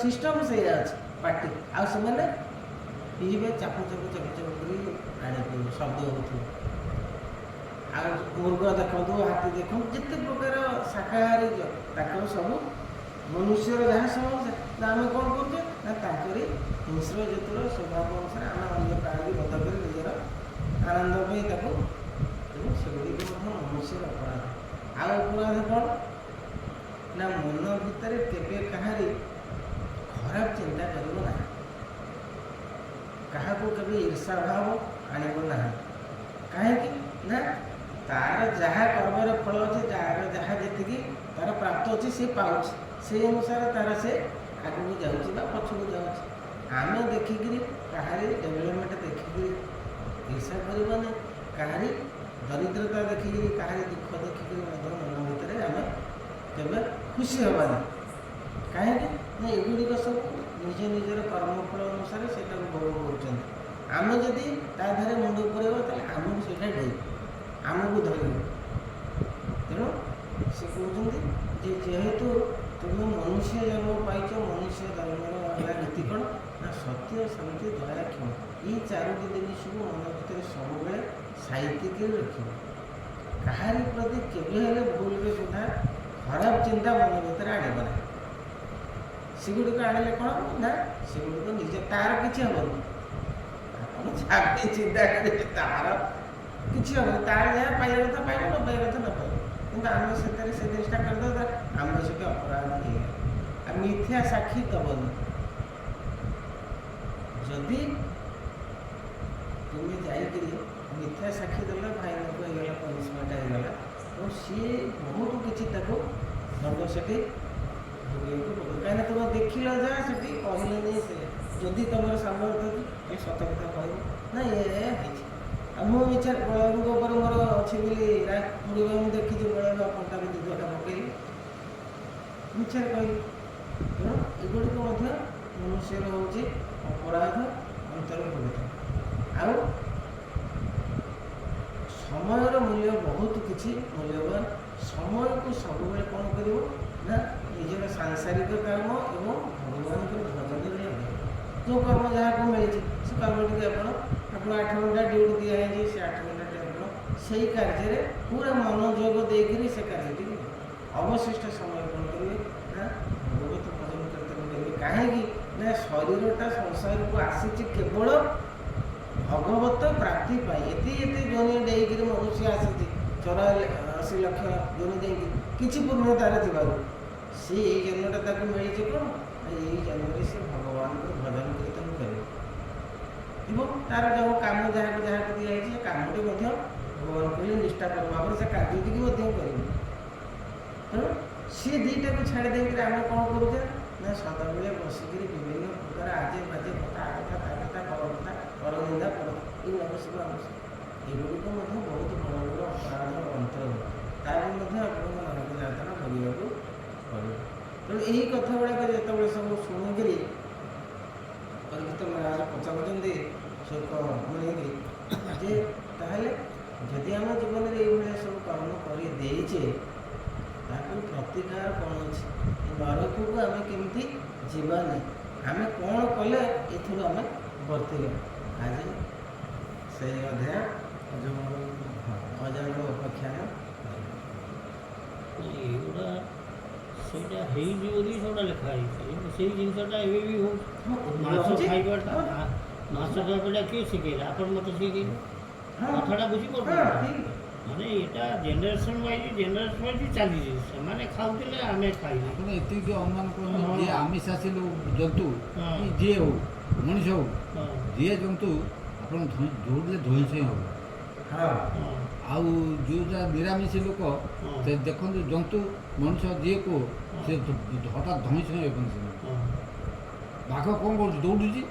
System से party आउ से पीबे चापू चापू चापू चापू कर शब्द हो मुर्ग देखु हाथी देखु जिते प्रकार शाकाहारी सब मनुष्य जहाँ सब आम कौन करें हिंस्र जो स्वभाव अनुसार आम अन्य प्राणी बध कर निजर आनंद सेगुड़ी मनुष्य अपराध आउ अपराध कौन ना मन भितर केवे कहारी खराब चिंता कर କାହାକୁ କେବେ ଈର୍ଷା ଭାବ ଆଣିବ ନାହିଁ। କାହିଁକି ନା ତାର ଯାହା କର୍ମର ଫଳ ଅଛି, ଯାହାର ଯାହା ଯେତିକି ତାର ପ୍ରାପ୍ତ ଅଛି ସେ ପାଉଛି, ସେଇ ଅନୁସାରେ ତାର ସେ ଆଗକୁ ଯାଉଛି ବା ପଛକୁ ଯାଉଛି। ଆମେ ଦେଖିକିରି କାହାରି ଡେଭଲପମେଣ୍ଟ ଦେଖିକିରି ଈର୍ଷା କରିବନି, କାହାରି ଦରିଦ୍ରତା ଦେଖିକିରି, କାହାରି ଦୁଃଖ ଦେଖିକିରି ମଧ୍ୟ ମନ ଭିତରେ ଆମେ କେବେ ଖୁସି ହେବାନି। କାହିଁକି ନା ଏଗୁଡ଼ିକ ସବୁ ନିଜ ନିଜର କର୍ମଫଳ ଅନୁସାରେ ସେଇଟାକୁ ଭୋଗ କରୁଛନ୍ତି। ଆମେ ଯଦି ତା ଦେହରେ ମୁଣ୍ଡ ପୁରେଇବା ତାହେଲେ ଆମକୁ ସେଇଟା ଡେଇ ଆମକୁ ଧରିବ। ତେଣୁ ସେ କହୁଛନ୍ତି ଯେ ଯେହେତୁ ତୁମେ ମନୁଷ୍ୟ ଜନ୍ମ ପାଇଛ, ମନୁଷ୍ୟ ଜନ୍ମର ହେଲା ନୀତି କ'ଣ ନା ସତ୍ୟ, ଶାନ୍ତି, ଦୟା, କ୍ଷମା। ଏଇ ଚାରୋଟି ଜିନିଷକୁ ମନ ଭିତରେ ସବୁବେଳେ ସାଇତିକି ରଖିବ। କାହାରି ପ୍ରତି କେବେ ହେଲେ ଭୁଲରେ ସୁଦ୍ଧା ଖରାପ ଚିନ୍ତା ମନ ଭିତରେ ଆଣିବ ନାହିଁ। ସେଗୁଡ଼ିକ ଆଣିଲେ କ'ଣ ନା ସେଗୁଡ଼ିକ ନିଜେ ତାର କିଛି ହେବନି। ଆପଣ ଯାହା ଚିନ୍ତା କରିବେ ତାର କିଛି ହେବନି, ତାର ଯାହା ପାଇବା କଥା ପାଇବ, ନ ପାଇବା କଥା ନ ପାଇବ। କିନ୍ତୁ ଆମେ ସେଥିରେ ସେ ଜିନିଷଟା କରିଦେବା, ଆମେ ସେଠି ଅପରାଧ ହେଇଗଲା। ଆଉ ମିଥ୍ୟା ସାକ୍ଷୀ ଦେବନି। ଯଦି ତୁମେ ଯାଇକିରି ମିଥ୍ୟା ସାକ୍ଷୀ ଦେଲେ ଭାଇଙ୍କୁ ହେଇଗଲା, ପନିସମେଣ୍ଟ ହେଇଗଲା, ତ ସିଏ ବହୁତ କିଛି ତାକୁ ଦଣ୍ଡ ସେଠି ଭୋଗିବାକୁ ପଡ଼ିବ। କାହିଁକିନା ତୁମେ ଦେଖିଲ ଯାହା ସେଠି କହିଲେନି, ସେ ଯଦି ତୁମର ସାମର୍ଥ୍ୟ ଅଛି ଏ ସତ କଥା କହିବ ନା ଏ ହେଇଛି। ଆଉ ମୁଁ ମିଛରେ ବଳଦେବଙ୍କ ଉପରେ ମୋର ଅଛି ବୋଲି ମୁଁ ଦେଖିଛି, ବଳଦେବ କଣ୍ଟାକୁ ଦୁର୍ଘଟଣା ପକେଇଲି, ମିଛରେ କହିଲି। ତେଣୁ ଏଗୁଡ଼ିକ ମଧ୍ୟ ମନୁଷ୍ୟର ହେଉଛି ଅପରାଧ ଅନ୍ତର୍ଭୁକ୍ତ। ଆଉ ସମୟର ମୂଲ୍ୟ ବହୁତ କିଛି ମୂଲ୍ୟବାନ। ସମୟକୁ ସବୁବେଳେ କ'ଣ କରିବ ନା ନିଜର ସାଂସାରିକ କର୍ମ ଏବଂ ଭଗବାନଙ୍କର ଭଜନରେ ଲଗାଇବ। ଯେଉଁ କର୍ମ ଯାହାକୁ ମିଳିଛି ସେ କର୍ମଟିକି ଆପଣ 8 ଘଣ୍ଟା ଡ୍ୟୁଟି ଦିଆହେଇଛି, ସେ 8 ଘଣ୍ଟାଟି ଆପଣ ସେଇ କାର୍ଯ୍ୟରେ ପୁରା ମନୋଯୋଗ ଦେଇକରି ସେ କାର୍ଯ୍ୟଟିକି ଅବଶିଷ୍ଟ ସମୟ କ'ଣ କରିବେ ନା ଭଗବତ ଭଜନ କୀର୍ତ୍ତନ କରିବେ। କାହିଁକି ନା ଶରୀରଟା ସଂସାରକୁ ଆସିଛି କେବଳ ଭଗବତ ପ୍ରାପ୍ତି ପାଇଁ। ଏତେ ଜନି ଦେଇକରି ମନୁଷ୍ୟ ଆସିଛି, 84 ଲକ୍ଷ ଜନି ଦେଇକି କିଛି ପୂର୍ଣ୍ଣତାରେ ଥିବାରୁ ସେ ଏଇ ଜନ୍ମଟା ତାକୁ ମିଳିଛି କ'ଣ, ଏଇ ଜନ୍ମରେ ସେ ଭଗବାନଙ୍କର ଭଜନ କୀର୍ତ୍ତନ କରିବ ଏବଂ ତାର ଯେଉଁ କାମ ଯାହାକୁ ଦିଆଯାଇଛି ସେ କାମଟି ମଧ୍ୟ ଭଗବାନ କହିଲେ ନିଷ୍ଠାପର ଭାବରେ ସେ କାର୍ଯ୍ୟଟିକି ମଧ୍ୟ କରିବ। ତେଣୁ ସିଏ ଦୁଇଟାକୁ ଛାଡ଼ି ଦେଇକରି ଆମେ କ'ଣ କରୁଛେ ନା ସଦାବେଳେ ବସିକିରି ବିଭିନ୍ନ ପ୍ରକାର ଆଜେ ବାଜେ କଥା, ଆ କଥା, ତା କଥା, ପର କଥା, ପରନିନ୍ଦା, ଏଗୁଡ଼ାକ ସବୁ ଆବଶ୍ୟକ। ଏଗୁଡ଼ିକ ମଧ୍ୟ ବହୁତ ବଡ଼ ବଡ଼ ଅପରାଧର ଅନ୍ତର୍ଗତ। ତାପରେ ମଧ୍ୟ ଆପଣଙ୍କ ନରକ ଯାତନା ଭୋଗିବାକୁ ପଡ଼ିବ। ତେଣୁ ଏହି କଥା ଗୁଡ଼ାକ ଯେତେବେଳେ ସବୁ ଶୁଣିକିରି ପରୀକ୍ଷିତ ମହାରାଜ ପଚାରୁଛନ୍ତି ଶୋକ ନେଇକରି ଯେ ତାହେଲେ ଯଦି ଆମ ଜୀବନରେ ଏଇଭଳିଆ ସବୁ କର୍ମ କରିଦେଇଛେ ତାକୁ ପ୍ରତିକାର କ'ଣ ଅଛି, ନରକକୁ ଆମେ କେମିତି ଯିବା ନାହିଁ, ଆମେ କ'ଣ କଲେ ଏଥିରୁ ଆମେ ବର୍ତ୍ତିବା। ଆଜି ସେଇ ଅଧ୍ୟାୟ ଅଜାଣର ଉପାଖ୍ୟାନ ଏଗୁଡ଼ା ସେଇଟା ହେଇଯିବ ବୋଲି ସେଇଟା ଲେଖା ହେଇଛି। ସେଇ ଜିନିଷଟା ଏବେ ବି ହେଉଛି। ମାଛ ଖାଇବାଟା କିଏ ଶିଖେଇଲା? ଆପଣ ମୋତେ ଶିଖେଇଲେ କଥାଟା ବୁଝିପାରୁଛନ୍ତି? ମାନେ ଏଇଟା ଜେନେରେସନ୍ ଚାଲିଛି। ସେମାନେ ଖାଉଥିଲେ, ଆମେ ଖାଇଲେ। ଆପଣ ଏତିକି ଅନୁମାନ କରନ୍ତୁ, ଯିଏ ଆମିଷାଶୀ ଜନ୍ତୁ ଯିଏ ହଉ, ମଣିଷ ହଉ, ଯିଏ ଜନ୍ତୁ ଆପଣ ଦୌଡ଼ିଲେ ଧଇଁ ସଇଁ ହେବ। ଆଉ ଯେଉଁଟା ନିରାମିଷୀ ଲୋକ ଦେଖନ୍ତୁ, ଜନ୍ତୁ ମଣିଷ ଯିଏ କୁହ ସେ ହଠାତ୍ ଧଇଁ ସଇଁ ହେବନି। ସେମାନେ ବାଘ କ'ଣ କରୁଛି? ଦୌଡ଼ୁଛି,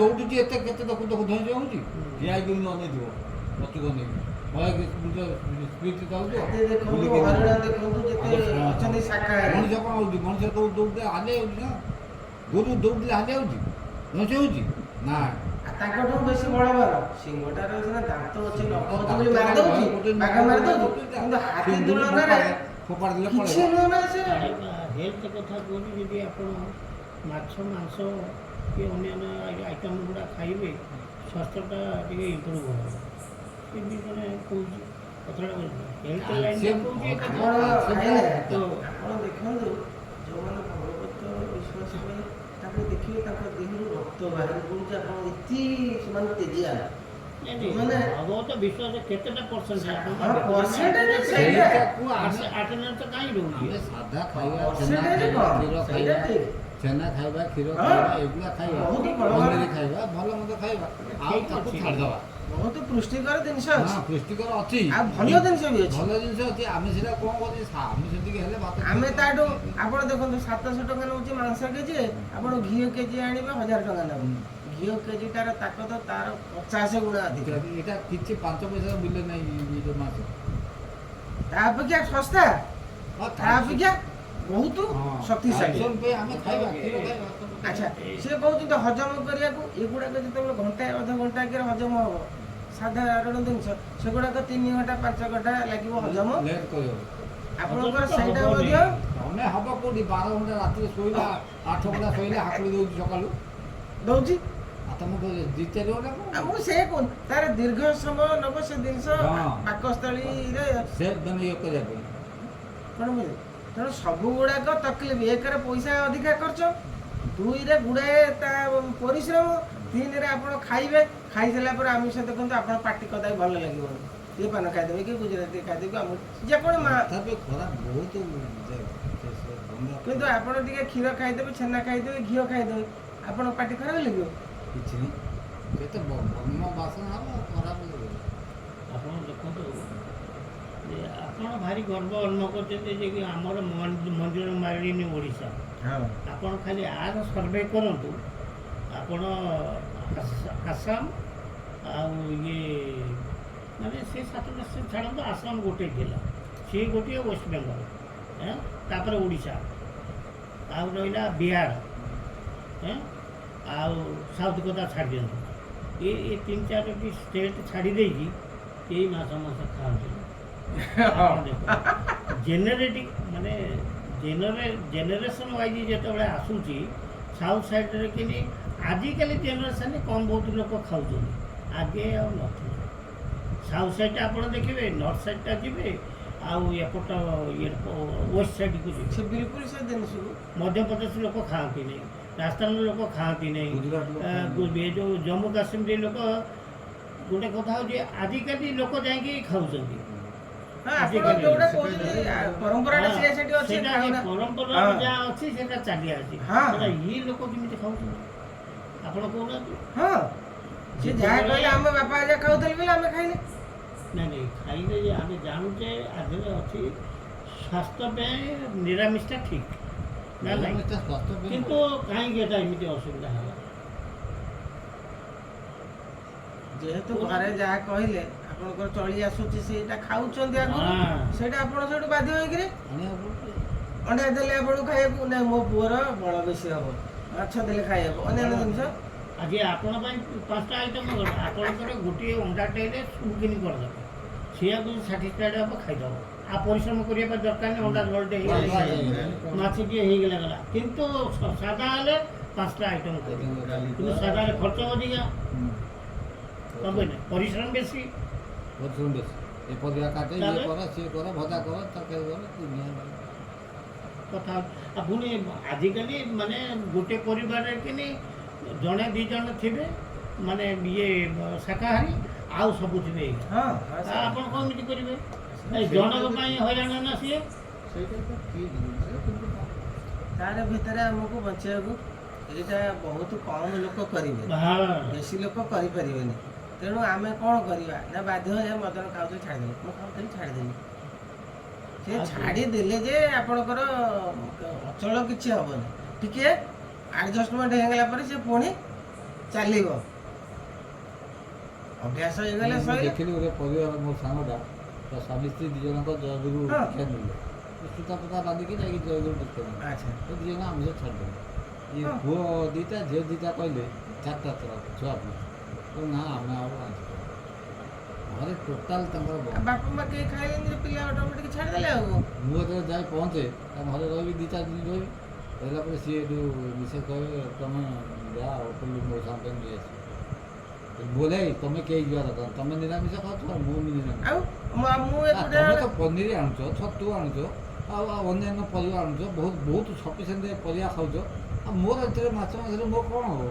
ଦୌଡ଼ୁଛି ଏତେ କେତେ ଧଇଁ ସଇଁ ହେଉଛି। ଠିଆ ହେଇକି ଅନେଇଥିବ ପଛକୁ ଅନେଇକି ମଣିଷ କ'ଣ ହଉଛି? ମଣିଷ ଦୌଡ଼ିଲେ ହାଲିଆ ହେଉଛି ନା, ଗୋରୁ ଦୌଡ଼ିଲେ ହାଲିଆ ହେଉଛି, ଧଇଁ ସଇଁ ହେଉଛି ନା। ତାଙ୍କଠୁ ବେଶୀ ବଳବାନ ସିଂହଟାର ସିନା ଦାନ୍ତ ଅଛି, ନଖ ଅଛି ବୋଲି ମାରିଦଉଛି, ବାଘ ମାରିଦଉଛି, କିନ୍ତୁ ହାତୀ ତୁଳନାରେ ଫୋପାଡ଼ି ଦେଲେ କିଛି ନୁହଁ ନା ସେ। ହେଲ୍ଥ କଥା କହୁଛି, ଯଦି ଆପଣ ମାଛ, ମାଂସ କି ଅନ୍ୟାନ୍ୟ ଆଇଟମ୍ ଗୁଡ଼ା ଖାଇବେ ସ୍ୱାସ୍ଥ୍ୟଟା ଟିକେ ଇମ୍ପ୍ରୁଭ୍ ହେବ। ଏମିତି ଜଣେ କହୁଛି କଥାଟା ହେଲ୍ଥ ଲାଇନ୍ କହୁଛି। ଆପଣ ଦେଖନ୍ତୁ ଯେଉଁମାନେ ଭଗବତ ବିଶ୍ୱାସ ପାଇଁ ତାଙ୍କୁ ଦେଖିବେ ତାଙ୍କ ଦେହରୁ ରକ୍ତ ବାହାରି ପଡ଼ୁଛି। ଆପଣ ଏତେ ସେମାନେ ତେଜିଆ ମାନେ ଭଗବତ ବିଶ୍ୱାସ କେତେଟା ପରସେଣ୍ଟ percentage ସେଇଟା। ସେଇଟାକୁ ଆମେ ଆଟେଣ୍ଡାନ୍ସ କାହିଁ ରହୁଛି ଆମେ ସାଧା ଖାଇବା, ଛେନା Percentage ଖାଇବା, କଣ? କ୍ଷୀର ସେଇଟା ଖାଇବା, ଠିକ୍। ଛେନା ଖାଇବା, କ୍ଷୀର ହଁ। ଖାଇବା, ଏଗୁଡ଼ା ଖାଇବା, ବହୁତ ଭଲ ପନିର ଖାଇବା, ଭଲ ମନ୍ଦ ଖାଇବା, ଆଉ ଠିକ୍ ତାକୁ ଅଛି। ଛାଡ଼ିଦେବା। ବହୁତ ପୃଷ୍ଟିକର ଜିନିଷ ହଁ, ଅଛି ପୁଷ୍ଟିକର ଅଛି, ଆଉ ଭଲ ଜିନିଷ ବି ଅଛି। ଭଲ ଜିନିଷ ଅଛି। ଆମେ ସେଟା କଣ କରୁଛେ, ଆମେ ସେତିକି ହେଲେ ଭାତ ଆମେ ଖାଇବା। ତାଠୁ ଆପଣ ଦେଖନ୍ତୁ 700 ଟଙ୍କା ନେଉଛି ମାଂସ କେଜି, ଆପଣ ଘିଅ କେଜି ଆଣିବେ 1000 ଟଙ୍କା ନେବ। ଘିଅ କେଜିଟାର ତାକତ ତାର 50 ଗୁଣା ଅଧିକ। ଏଇଟା କିଛି 5 ପଇସାର ମୂଲ୍ୟ ନାହିଁ ଏ ଯୋଉ ମାଛ। ତା ଅପେକ୍ଷା ଶସ୍ତା, ହଁ, ତା ଅପେକ୍ଷା ବହୁତ ହଁ, ଶକ୍ତିଶାଳୀ। କ୍ୟାଲସିୟମ ପାଇଁ ଆମେ ଖାଇବା, କ୍ଷୀର ଖାଇବା। ଆଚ୍ଛା, ସିଏ କହୁଛନ୍ତି ହଜମ କରିବାକୁ ଏଗୁଡ଼ାକ ଯେତେବେଳେ ଘଣ୍ଟାଏ ଅଧଘଣ୍ଟା କିରେ ହଜମ ହବ ସାଧାରଣ ଜିନିଷ, ସେଗୁଡ଼ାକ 3 ଘଣ୍ଟା 5 ଘଣ୍ଟା ଲାଗିବ ହଜମ। ଲେଟ୍ କରିବ। ଆପଣଙ୍କର ହଜମ ତ ସେଇଟା ହବନି। ମଧ୍ୟ ତମେ ହବ କୋଉଠି 12 ଘଣ୍ଟା ରାତିରେ ଶୋଇଲା, 8 ଘଣ୍ଟା ଶୋଇଲେ ହାକୁଡ଼ି ଦଉଛି ସକାଳୁ। ଦଉଛି। ଆଉ ତମକୁ 2-4 ଘଣ୍ଟା ଆଉ କଣ? ମୁଁ ସେ କହୁନି ତାର ଦୀର୍ଘ ସମୟ ନବ ସେ ଜିନିଷ ହଁ। ପାକସ୍ଥଳୀରେ ସେ ମାନେ ଇଏ କରିବା ପାଇଁ। କଣ ବୁଝେ। ତେଣୁ ସବୁ ଗୁଡ଼ାକ ତକଲିଫ, ଏକରେ ପଇସା ଅଧିକା ଖର୍ଚ୍ଚ, 2ରେ ଗୁଡ଼ାଏ ତା ପରିଶ୍ରମ, 3ରେ ଆପଣ ଖାଇବେ, ଖାଇସାରିଲା ପରେ ଆମିଷ ଦେଖନ୍ତୁ ଆପଣ ପାଟି କଦାପି ଭଲ ଲାଗିବନି। ଟିକେ ପାନ ଖାଇଦେବେ କି ଗୁଜୁରାତି ଖାଇଦେବେ ଆମକୁ ଯେକୌଣସି ତଥାପି ଖରାପ ବହୁତ ଗନ୍ଧ। କିନ୍ତୁ ଆପଣ ଟିକେ କ୍ଷୀର ଖାଇଦେବେ, ଛେନା ଖାଇଦେବେ, ଘିଅ ଖାଇଦେବେ, ଆପଣ ପାଟି ଖରାପ ଲାଗିବ। କିଛି ନାହିଁ, କେତେ ବ୍ରହ୍ମ ବାସନା ହବ, ଖରାପ ଲାଗିବ। ଆପଣ ଦେଖନ୍ତୁ ଯେ ଆପଣ ଭାରି ଗର୍ବ ଅନୁଭବ କରୁଛନ୍ତି ଯେ କି ଆମର ମନ୍ଦିର ମାଳିନୀ ଓଡ଼ିଶା। ହଁ। ଆପଣ ଖାଲି ଆର ସର୍ଭେ କରନ୍ତୁ, ଆପଣ ଆସାମ ଆଉ ଇଏ ମାନେ ସେ 7ଟା ସେ ଛାଡ଼ନ୍ତୁ, ଆସାମ ଗୋଟେ ଥିଲା, ସିଏ ଗୋଟିଏ ୱେଷ୍ଟବେଙ୍ଗଲ, ତାପରେ ଓଡ଼ିଶା, ଆଉ ରହିଲା ବିହାର, ଆଉ ସାଉଥ୍ କଥା ଛାଡ଼ି ଦିଅନ୍ତୁ। ଏ 3-4ଟି ଷ୍ଟେଟ୍ ଛାଡ଼ି ଦେଇକି କେହି ମାଛ ଖାଆନ୍ତିନି। ଜେନେରେଟିଂ ମାନେ ଜେନେରେସନ୍ ୱାଇଜ୍ ଯେତେବେଳେ ଆସୁଛି ସାଉଥ୍ ସାଇଡ଼୍ରେ କିନ୍ତୁ ଆଜିକାଲି ଜେନେରେସନ୍ରେ କମ୍ ବହୁତ ଲୋକ ଖାଉଛନ୍ତି, ଆଗେ ଆଉ ନଥିଲା। ସାଉଥ୍ ସାଇଡ଼୍ଟା ଆପଣ ଦେଖିବେ, ନର୍ଥ ସାଇଡ଼୍ଟା ଯିବେ, ଆଉ ଏପଟ ଇଏ ୱେଷ୍ଟ ସାଇଡ଼୍କୁ ଯିବେ, ସେ ବିଲକୁଲ ସେ ଜିନିଷକୁ ମଧ୍ୟପ୍ରଦେଶ ଲୋକ ଖାଆନ୍ତି ନାହିଁ, ରାଜସ୍ଥାନର ଲୋକ ଖାଆନ୍ତି ନାହିଁ, ଗୁଜୁରାଟ ଲୋକ ଏ ଯେଉଁ ଜମ୍ମୁ କାଶ୍ମୀର ଲୋକ। ଗୋଟେ କଥା ହେଉଛି ଆଜିକାଲି ଲୋକ ଯାଇକି ଖାଉଛନ୍ତି। ହଁ, ଆପଣ ଯୋଉଟା କହୁଛନ୍ତି ପରମ୍ପରାଟା ସିଏ ସେଠି ଅଛି, ସେଇଟା ଖାଉନା। ପରମ୍ପରା ହଁ। ଯାହା ଅଛି ସେଇଟା ଚାଲି ଆସିଛି। ହଁ। ସେଇଟା ଇଏ ଲୋକ କେମିତି ଖାଉଛନ୍ତି ଆପଣ କହୁନାହାନ୍ତି? ହଁ, ସେ ଯାହା କହିଲେ ଆମ ବାପା ଆଜା ଖାଉଥିଲେ ବୋଲି ଆମେ ଖାଇଲେ। ନାଇଁ ଖାଇଲେ ଯେ ଆମେ ଜାଣୁଛେ ଆଦେହରେ ଅଛି ସ୍ୱାସ୍ଥ୍ୟ ପାଇଁ ନିରାମିଷଟା ଠିକ୍ ନା ନାଇଁ, ନିରାମିଷଟା ସ୍ୱାସ୍ଥ୍ୟ ପାଇଁ କିନ୍ତୁ କାହିଁକି ଏଟା ଏମିତି ଅସୁବିଧା ହେଲା? ଯେହେତୁ ଘରେ ଯାହା କହିଲେ ଆପଣଙ୍କର ଚଳି ଆସୁଛି, ସେଇଟା ଖାଉଛନ୍ତି ଆଗରୁ, ହଁ। ସେଇଟା ଆପଣ ସେଇଠୁ ବାଧ୍ୟ ହେଇକିରି ଆଣିବାକୁ ପଡୁଛି। ଅଣ୍ଡା ଦେଲେ ଆପଣଙ୍କୁ ଖାଇବାକୁ, ନାଇଁ ମୋ ପୁଅର ବଳ ବେଶୀ ହବ, ମାଛ ଦେଲେ ଖାଇବାକୁ, ଅନ୍ୟାନ୍ୟ ଜିନିଷ। ଆଜି ଆପଣ ପାଇଁ 5ଟା ଆଇଟମ୍ କର, ଆପଣଙ୍କର ଗୋଟିଏ ଅଣ୍ଡାଟେ ହେଲେ ସବୁଦିନ କରିଦେବ, ସେଇଆକୁ ସାଟିସ୍ଫାଏଡ଼ ହେବ, ଖାଇଦେବ, ଆଉ ପରିଶ୍ରମ କରିବା ପାଇଁ ଦରକାର ନାହିଁ। ଅଣ୍ଡା ଝୋଳଟେ ହେଇଗଲା, ମାଛଟିଏ ହେଇଗଲା ଗଲା। କିନ୍ତୁ ସାଦା ହେଲେ 5ଟା ଆଇଟମ୍ କରିବ, କିନ୍ତୁ ସାଦାରେ ଖର୍ଚ୍ଚ ଅଧିକା, କ'ଣ କହିଲେ, ପରିଶ୍ରମ ବେଶୀ। ପରିଶ୍ରମ ବେଶୀ। ଏ ପରିବା କାଟେ, ଇଏ ତାପରେ? କର, ସିଏ କର, ଭଜା କର, ତରକାରୀ କର, ଦୁନିଆ କଥା ଆଉ ପୁଣି ଆଜିକାଲି ମାନେ ଗୋଟେ ପରିବାରରେ କିନି ଜଣେ 2 ଜଣ ଥିବେ ମାନେ ଇଏ ଶାକାହାରୀ, ଆଉ ସବୁ ଥିବେ। ହଁ, ଆପଣ କ'ଣ ଏମିତି କରିବେ? ଜଣଙ୍କ ପାଇଁ ହଇରାଣ ନା ସିଏ। ସେଇଟା ତ ଠିକ୍ କିନ୍ତୁ ତାର ଭିତରେ ଆମକୁ ବଞ୍ଚିବାକୁ ଏଇଟା ବହୁତ କମ୍ ଲୋକ କରିବେ, ବେଶୀ ଲୋକ କରିପାରିବେନି। ତେଣୁ ଆମେ କ'ଣ କରିବା ନା ବାଧ୍ୟ ହେ ମଦନ ଖାଉଥିଲି ଛାଡ଼ିଦେଲି, ମୁଁ ଖାଉଥିଲି ଛାଡ଼ିଦେଲି। ସେ ଛାଡ଼ିଦେଲେ ଯେ ଆପଣଙ୍କର ଅଚଳ କିଛି ହବନି, ଟିକେ ଆଡ଼ଜଷ୍ଟମେଣ୍ଟ ହେଇଗଲା ପରେ ସେ ପୁଣି ଚାଲିବ, ଅଭ୍ୟାସ ହେଇଗଲେ ମୁଁ ସରିଲା। ଦେଖିଲି ଗୋଟେ ପରିବାର, ମୋ ସାଙ୍ଗଟା ତା ସ୍ୱାମୀ ସ୍ତ୍ରୀ 2 ଜଣଙ୍କ ଜୟଗୁରୁ ହଁ। ଦୀକ୍ଷା ନେଲେ, ସୂତା ଫୁତା ବାନ୍ଧିକି ଯାଇକି ଜୟଗୁରୁ ଦୀକ୍ଷା ନେଲେ। ଆଚ୍ଛା, ସେ 2 ଜଣ ଆମିଷ ଛାଡ଼ିଦେଲେ। ଇଏ ହଁ। ପୁଅ 2ଟା ଝିଅ 2ଟା କହିଲେ 4ଟା ଛୁଆ ପିଲା ନା ଆମେ ଆଉ ଆଇଁଷ ଖାଉନୁ। ଘରେ ଟୋଟାଲ୍ ତାଙ୍କର ବନ୍ଦ। ବାପା ମା କେହି ଖାଇଲେନି ଯେ ପିଲା ଅଟୋମେଟିକ୍ ଛାଡ଼ିଦେଲେ ଆଉ। ମୁଁ ଯେତେବେଳେ ଯାଇ ପହଞ୍ଚେ ତା ଘରେ ରହିବି 2-4 ଦିନ ରହିବି, ରହିଲା ପରେ ସିଏ ଏଠୁ ମିଶେ କହିବେ ତମେ ଯାଅ ହୋଟେଲରୁ ମୋ ସାଙ୍ଗେ ନେଇ ଆସିବ। ବୋଲେ ତମେ କେହି ଯିବା ଦରକାର, ତମେ ନିରାମିଷ ଖାଉଛ, ମୁଁ ବି ନିରାମିଷ। ଆଉ ମୁଁ ତମେ ଏକୁଟିଆ ତ ପନିର ଆଣୁଛ, ଛତୁ ଆଣୁଛ, ଆଉ ଅନ୍ୟାନ୍ୟ ପରିବା ଆଣୁଛ, ବହୁତ ସଫିସିଏଣ୍ଟ ପରିବା ଖାଉଛ, ଆଉ ମୋର ଏଥିରେ ମାଛ ମାଂସରେ ମୋର କ'ଣ ହେବ?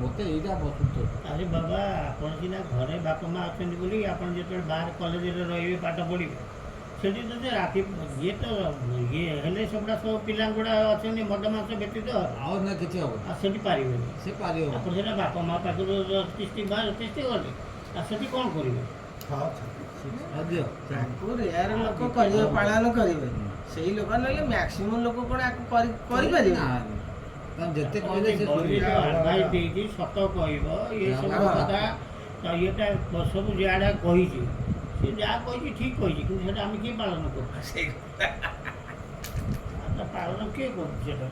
ମୋତେ ଏଇଟା ପସନ୍ଦ। ଆରେ ବାବା, ଆପଣ ସିନା ଘରେ ବାପା ମା ଅଛନ୍ତି ବୋଲି ଆପଣ ଯେତେବେଳେ ବାହାର କଲେଜରେ ରହିବେ ପାଠ ପଢ଼ିବେ, ସେଠି ଯଦି ରାତି ଇଏ ତ ଇଏ ହେଲେ ସେଗୁଡ଼ା ସବୁ ପିଲା ଗୁଡ଼ା ଅଛନ୍ତି ମଦ ମାଂସ ବ୍ୟତୀତ ଆଉ ନା କିଛି ହେବ ଆଉ ସେଠି ପାରିବେନି। ସେ ପାରିବ। ଆପଣ ସେଟା ବାପା ମା ପାଖରୁ ତିଷ୍ଠି ଗଲେ ଆଉ ସେଠି କ'ଣ କରିବେ? ତାକୁ ରେୟାର ଲୋକ କରିବା ପାଳନ କରିବେ, ସେଇ ଲୋକ ନହେଲେ ମ୍ୟାକ୍ସିମମ୍ ଲୋକ କ'ଣ ଆକୁ କରିପାରିବେ? ଯେତେ କହିଲେ ସେ ଆଡଭାଇସ୍ ଦେଇଛି ସତ କହିବ, ଇଏ ସବୁ କଥା ଇଏଟା ସବୁ ଯାହା କହିଛି, ସେ ଯାହା କହିଛି ଠିକ୍ କହିଛି, କିନ୍ତୁ ସେଟା ଆମେ କିଏ ପାଳନ କରୁଛୁ? ସେଇ ପାଳନ କିଏ କରୁଛି ସେଟା?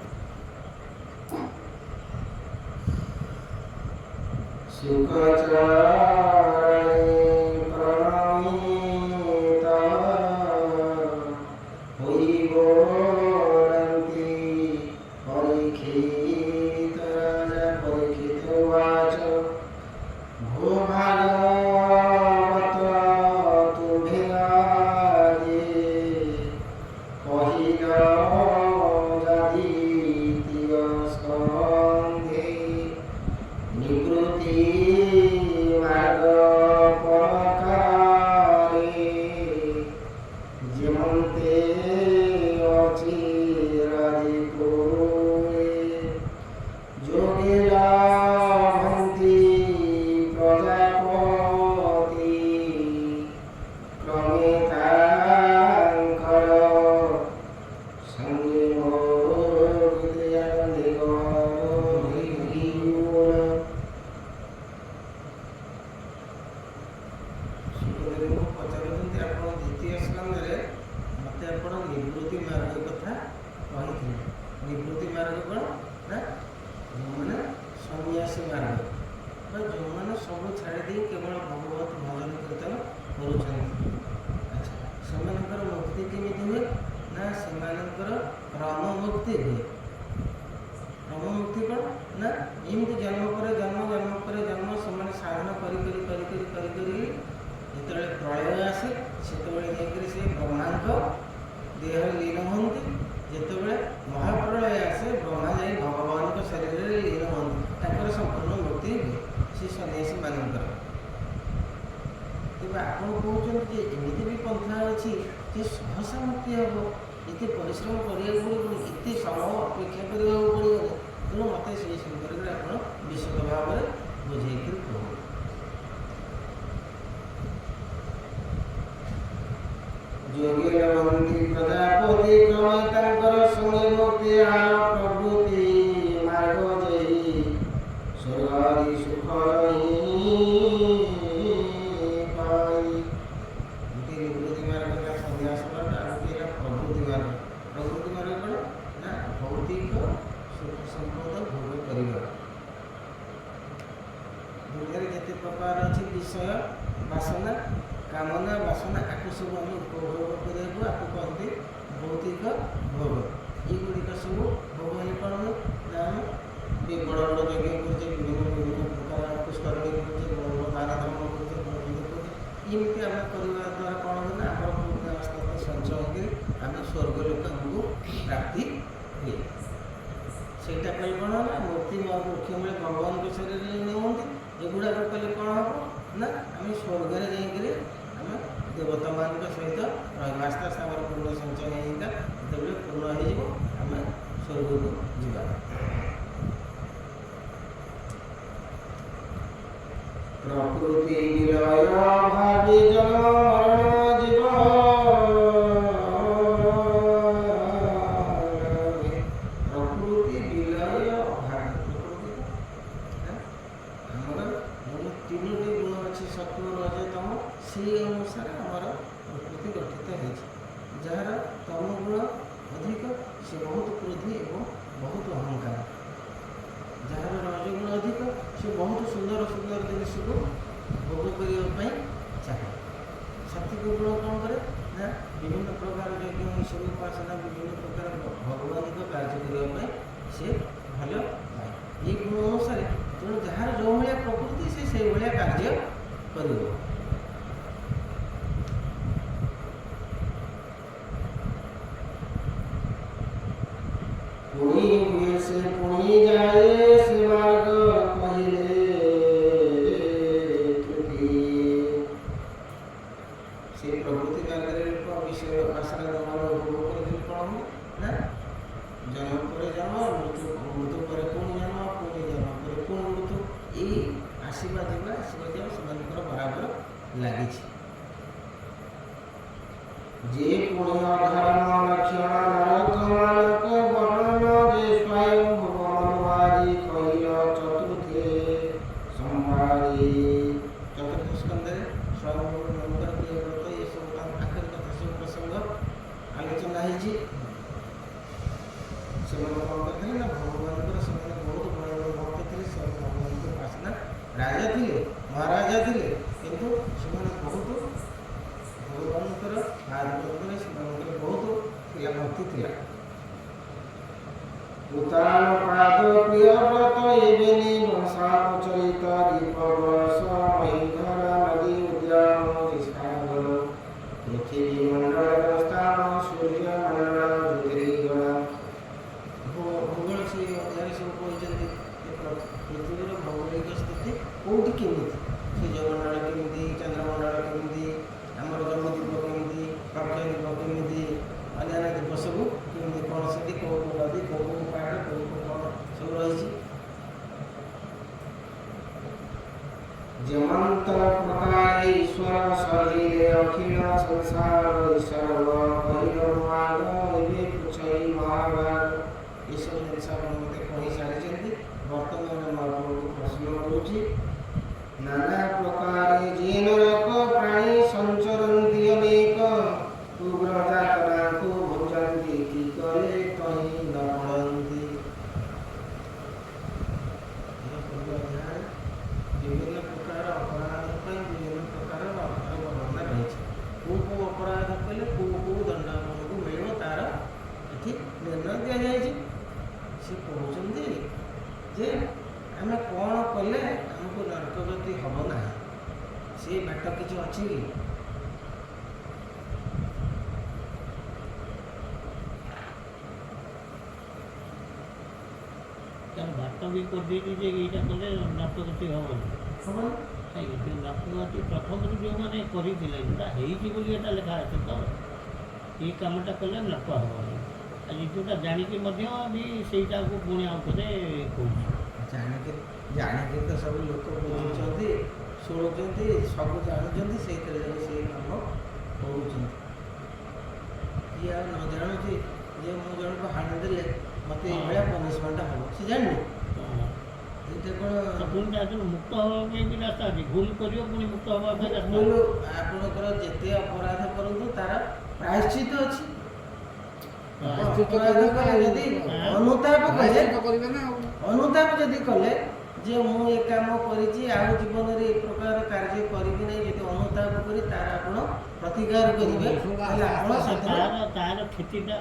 ପୁଣି ହୁଏ ସେ ପୁଣି ଯାଏ ସେ ମାର୍ଗ କହିଲେ ତ୍ରୁଟି। ସେ ପ୍ରକୃତି ମାର୍ଗରେ ବିଷୟ ଆଶାର ଜନ୍ମ ଉପଭୋଗ କରିଥିଲେ କ'ଣ ହୁଏ ନା ଜନ୍ମ ପରେ ଜନ୍ମ, ମୃତ୍ୟୁ ପରେ ପୁଣି ଜନ୍ମ ପରେ ପୁଣି ମୃତ୍ୟୁ, ଏଇ ଆସିବା ଯିବା ସେମାନଙ୍କର ବରାବର ଲାଗିଛି। ଯେ ପୁଣି ଅଧର୍ମ ଲକ୍ଷଣ ନରକମାନଙ୍କ ବର୍ଣ୍ଣନ ଯେ ସ୍ୱୟଂ ଭୁବନବାରୀ କହିଲ ଚତୁର୍ଥେ ସମ୍ଭାଳି। ଚତୁର୍ଥ ସ୍କନ୍ଧରେ ସ୍ୱୟଂ ଭୁବନଙ୍କର ପ୍ରିୟବ୍ରତ ଏସବୁ ତାଙ୍କର କଥା ସବୁ ପ୍ରସଙ୍ଗ ଆଲୋଚନା ହେଇଛି। ସେମାନେ କ'ଣ କରିଥିଲେ ନା ଭଗବାନଙ୍କର ସେମାନେ ବହୁତ ବଡ଼ ବଡ଼ ଭକ୍ତ ଥିଲେ। ସେମାନେ ଭଗବାନଙ୍କର ଉପାସନା ରାଜା ଥିଲେ, ମହାରାଜା ଥିଲେ, କିନ୍ତୁ ସେମାନେ ବହୁତ ଭଗବାନଙ୍କର ଆରାଧନା ସେମାନଙ୍କର ବହୁତ ଥିଲା, ଭକ୍ତି ଥିଲା। ଉତ୍ତାନ ପାଦ ପ୍ରିୟବ୍ରତ ଏବେନି ବଂଶାଚରିତ ଦୀପ ବରଷ ମହିଧର ନଦୀ ଉଦ୍ୟାନ ସାଗର ପୃଥିବୀ ମଣ୍ଡଳର ସ୍ଥାନ ସୂର୍ଯ୍ୟ ମଣ୍ଡଳ ଜ୍ୟୋତିର୍ଗଣ। ଭୂଗୋଳ ସେ ଅଧ୍ୟାୟରେ ସବୁ କହିଛନ୍ତି ପୃଥିବୀର ଭୌଗୋଳିକ ସ୍ଥିତି କେଉଁଠି କେମିତି, ସୂର୍ଯ୍ୟମଣ୍ଡଳ କେମିତି, ଚନ୍ଦ୍ରମଣ୍ଡଳ କେମିତି, ଆମର ଜନ୍ମଦ୍ୱୀପ କେମିତି, କକ୍ଷଦ୍ୱୀପ କେମିତି, ଅନ୍ୟାନ୍ୟ ଦ୍ୱୀପ ସବୁ କେମିତି କ'ଣ ସେଠି କେଉଁ କେଉଁ ନଦୀ କେଉଁ କେଉଁ ପାହାଡ଼ କେଉଁ କେଉଁ କ'ଣ ସବୁ ରହିଛି। ଯେମନ୍ତ ପ୍ରକାରେ ଈଶ୍ୱର ସରିଲେ ଅଖିଳ ସଂସାର ଈଶ୍ୱର କହିଲ ମାଗ ଏବେ ପୁଛଇ ମହାଭାଗ। ଏସବୁ ଜିନିଷ ଆପଣ ମୋତେ କହିସାରିଛନ୍ତି। ବର୍ତ୍ତମାନ ମୁଁ ଆପଣଙ୍କୁ ପ୍ରଶ୍ନ କରୁଛି, ନାନା ପ୍ରକାରେ ଯେ ନରକ ପ୍ରାଣୀ ସଞ୍ଚରନ୍ତି ଅନେକ ଉଗ୍ର ଯାତନାକୁ ଭୁଜନ୍ତି କି କଲେ କହି ନ ପଡ଼ନ୍ତି। ବିଭିନ୍ନ ପ୍ରକାର ଅପରାଧ ପାଇଁ ବିଭିନ୍ନ ପ୍ରକାର ବର୍ଣ୍ଣନା ରହିଛି। କେଉଁ କେଉଁ ଅପରାଧ କଲେ କେଉଁ କେଉଁ ଦଣ୍ଡ ଆମକୁ ମିଳିବ ତାର ଏଠି ନିର୍ଣ୍ଣୟ ଦିଆଯାଇଛି। ସେ କହୁଛନ୍ତି ଯେ ଆମେ କ'ଣ କଲେ ଆମକୁ ନରକ ଗତି ହେବ ନାହିଁ, ସେ ବାଟ କିଛି ଅଛି କି? ତାର ବାଟ ବି କରିଦେଇଛି ଯେ ଏଇଟା କଲେ ନରକ ଗତି ହେବନି। କାହିଁକି ନରକ ଗତି ପ୍ରଥମରୁ ଯେଉଁମାନେ କରିଥିଲେ ଯେଉଁଟା ହେଇଛି ବୋଲି ଏଇଟା ଲେଖା ଅଛି, ତ ଏଇ କାମଟା କଲେ ନରକ ହେବନି। ଆଜି ଯେଉଁଟା ଜାଣିକି ମଧ୍ୟ ବି ସେଇଟାକୁ ପୁଣି ଆଉ ଥରେ କହୁଛି। ଜାଣିକି ତ ସବୁ ଲୋକ ବୁଝୁଛନ୍ତି, ଶୁଣୁଛନ୍ତି, ସବୁ ଜାଣୁଛନ୍ତି, ସେଇଥିରେ ଯାଇ ସେଇ କାମ କରୁଛନ୍ତି। କିଏ ଆଉ ନ ଜାଣୁଛି ଯେ ମୁଁ ଜଣକୁ ହାଣି ଦେଲେ ମୋତେ ଏଇଭଳିଆ ପନିସମେଣ୍ଟ ହେବ, ସେ ଜାଣିନି। ଏଇଟା କ'ଣ ପୁଣି ମୁକ୍ତ ହେବା ପାଇଁ ବି ରାସ୍ତା ଅଛି। ଭୁଲ କରିବ ପୁଣି ମୁକ୍ତ ହେବା ପାଇଁ ରାସ୍ତା। ଭୁଲ ଆପଣଙ୍କର ଯେତେ ଅପରାଧ କରନ୍ତୁ ତାର ପ୍ରାୟଶ୍ଚିତ ଅଛି। ଅପରାଧ କଲେ ଯଦି ଅନୁତାପ କଲେ, ଅନୁତାପ ଯଦି କଲେ ଯେ ମୁଁ ଏ କାମ କରିଛି ଆଉ ଜୀବନରେ ଏ ପ୍ରକାର କାର୍ଯ୍ୟ କରିବି ନାହିଁ, ଯଦି ଅନୁତାପ କରି ତାର ଆପଣ ପ୍ରତିକାର କରିବେ ତାହେଲେ ଆପଣ ତାର କ୍ଷତିଟା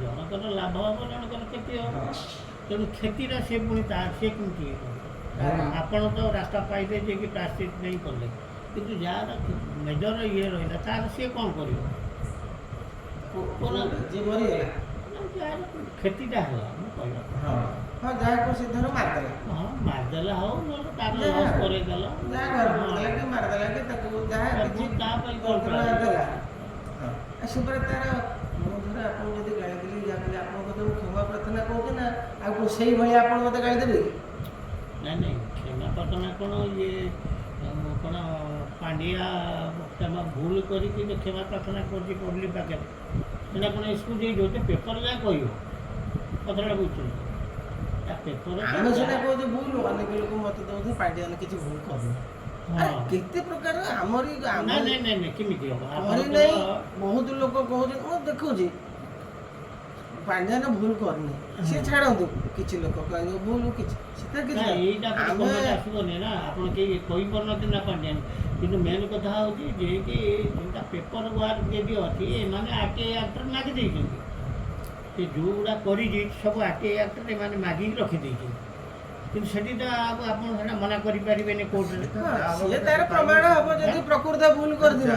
ଜଣଙ୍କର ଲାଭ ହେବ, ଜଣଙ୍କର କ୍ଷତି ହେବ। ତେଣୁ କ୍ଷତିଟା ସେ ପୁଣି ସେ କେମିତି ଆପଣ ତ ରାସ୍ତା ପାଇଲେ ଯେ କି ପ୍ରାୟଶ୍ଚିତ ନେଇ କଲେ, କିନ୍ତୁ ଯାହାର ମେଜର ଇଏ ରହିଲା ତାର ସିଏ କ'ଣ କରିବ? ଯିଏ ମରିଗଲା କ୍ଷତିଟା ହେଲା ମୁଁ କହିବା ହଁ ଯାହାକୁ ସେ ଧର ମାରିଦେଲା, ହଁ ମାରିଦେଲା ହଉ ନହେଲେ ତାର ଲସ୍ କରେଇଦେଲା, ଯାହା ଘର ପଡ଼ିଦେଲା କି ମାରିଦେଲା କି ତାକୁ ଯାହା କିଛି ତା ପାଇଁ ଦେଲା ସେପରେ ତାର ମୁଁ ଧର ଆପଣ ଯଦି ଗାଳି ଦେଲି ଯାହା ଆପଣଙ୍କ କଥା ମୁଁ କ୍ଷମା ପ୍ରାର୍ଥନା କରୁଛି ନା ଆଉ କ'ଣ ସେଇଭଳିଆ ଆପଣ ମୋତେ ଗାଳି ଦେବେ? ନାଇଁ ନାଇଁ କ୍ଷମା ପ୍ରାର୍ଥନା କ'ଣ ଇଏ କ'ଣ ପାଣ୍ଡିଆ କ୍ଷମା ଭୁଲ କରିକି କ୍ଷମା ପ୍ରାର୍ଥନା କରୁଛି ପବ୍ଲିକ୍ ପାଖରେ, ସେଟା କ'ଣ ସ୍କୁଲ ଯାଇ ଯୋଉଠି ପେପର ଯାହା କହିବ କଥାଟା ବୁଝୁଛନ୍ତି। ଆମେ ସେଟା କହୁଛୁ ଭୁଲ, ଅନେକ ଲୋକ ମତେ ଦଉଛନ୍ତି ପାଣ୍ଡିଆନ କିଛି ଭୁଲ କରୁନି। କେତେ ପ୍ରକାର ଆମରି କେମିତି ହବ ନାହିଁ, ବହୁତ ଲୋକ କହୁଛନ୍ତି ମୁଁ ଦେଖୁଛି ପାଣ୍ଡିଆନ ଭୁଲ କରୁନି, ସିଏ ଛାଡ଼ନ୍ତୁ, କିଛି ଲୋକ କହିବ ଭୁଲ କିଛି ଏଇଟା ଆସିବନି ନା, ଆପଣ କେହି କହିପାରୁନାହାନ୍ତି ନା ପାଣ୍ଡିଆନ। କିନ୍ତୁ ମେନ୍ କଥା ହେଉଛି ଯେକି ଯେଉଁଟା ପେପର ୱାର୍କ ଯଦି ଅଛି ଏମାନେ ଆର୍ଟିଆଇ ଆକ୍ଟରେ ମାଗି ଦେଇଛନ୍ତି, ସେ ଯେଉଁଗୁଡ଼ା କରିଛି ସବୁ ଆର୍ଟିଆଇ ଆକ୍ଟରେ ଏମାନେ ମାଗିକି ରଖିଦେଇଛନ୍ତି। କିନ୍ତୁ ସେଠି ତ ଆପଣ ସେଟା ମନା କରିପାରିବେନି କୋର୍ଟରେ, ସିଏ ତାର ପ୍ରମାଣ ହବ ଯଦି ପ୍ରକୃତ ଭୁଲ କରିଥିବ,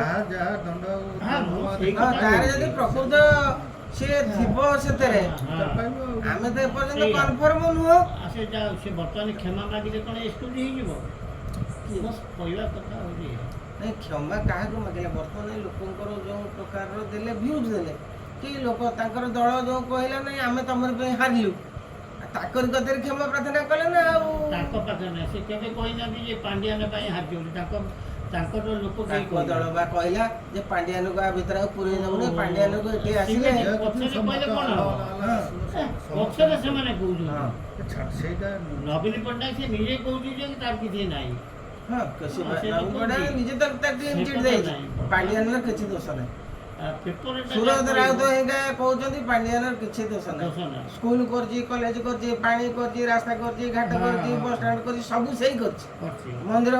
ତାର ଯଦି ପ୍ରକୃତ ସେ ଥିବ ସେଥିରେ ଆମେ ତ ଏପର୍ଯ୍ୟନ୍ତ କନଫର୍ମ ନୁହଁ। ସେ ବର୍ତ୍ତମାନ କ୍ଷମା ମାଗିଲେ କ'ଣ ଏକ୍ସକ୍ୟୁଜ୍ ହେଇଯିବ? କହିବା କଥା ହେଉଛି ନାଇଁ କ୍ଷମା କାହାକୁ ମାଗିଲା ବର୍ତ୍ତମାନ ଲୋକଙ୍କର ଯେଉଁ ପ୍ରକାରର ଦେଲେ ଭ୍ୟୁଜ୍ ଦେଲେ କି ଲୋକ ତାଙ୍କର ଦଳ ଯେଉଁ କହିଲା ନାଇଁ ଆମେ ତମର ପାଇଁ ହାରିଲୁ ତାଙ୍କରି କଥାରେ କ୍ଷମା ପ୍ରାର୍ଥନା କଲେ ନା ଆଉ ତାଙ୍କ ପାଖରେ ନାହିଁ। ସେ କେବେ କହିନାହାନ୍ତି ଯେ ପାଣ୍ଡିଆନ ପାଇଁ ହାରିଛି ବୋଲି। ତାଙ୍କର ଲୋକ କେହି ତାଙ୍କ ଦଳ ବା କହିଲା ଯେ ପାଣ୍ଡିଆନକୁ ଆ ଭିତରେ ଆଉ ପୁରେଇ ଦେବୁନି ପାଣ୍ଡିଆନକୁ ଏଠି ଆସିଲେ ପଛରେ ସେମାନେ କହୁଛନ୍ତି। ନବୀନ ପଟ୍ଟନାୟକ ସେ ନିଜେ କହୁଛି ଯେ ତାର କିଛି ନାହିଁ। ନିଜେ ତ ଦେଇଛି ପାଣ୍ଡିଆନର କିଛି ଦୋଷ ନାହିଁ। ସୁରତ ରାଉତ ହେଇକା କହୁଛନ୍ତି ପାଣ୍ଡିଆନର କିଛି ଦୋଷ ନାହିଁ। ସ୍କୁଲ କରିଛି, କଲେଜ କରିଛି, ପାଣି କରିଛି, ରାସ୍ତା କରିଛି, ଘାଟ କରିଛି, ବସଷ୍ଟାଣ୍ଡ କରିଛି, ସବୁ ସେଇ କରିଛି। ମନ୍ଦିର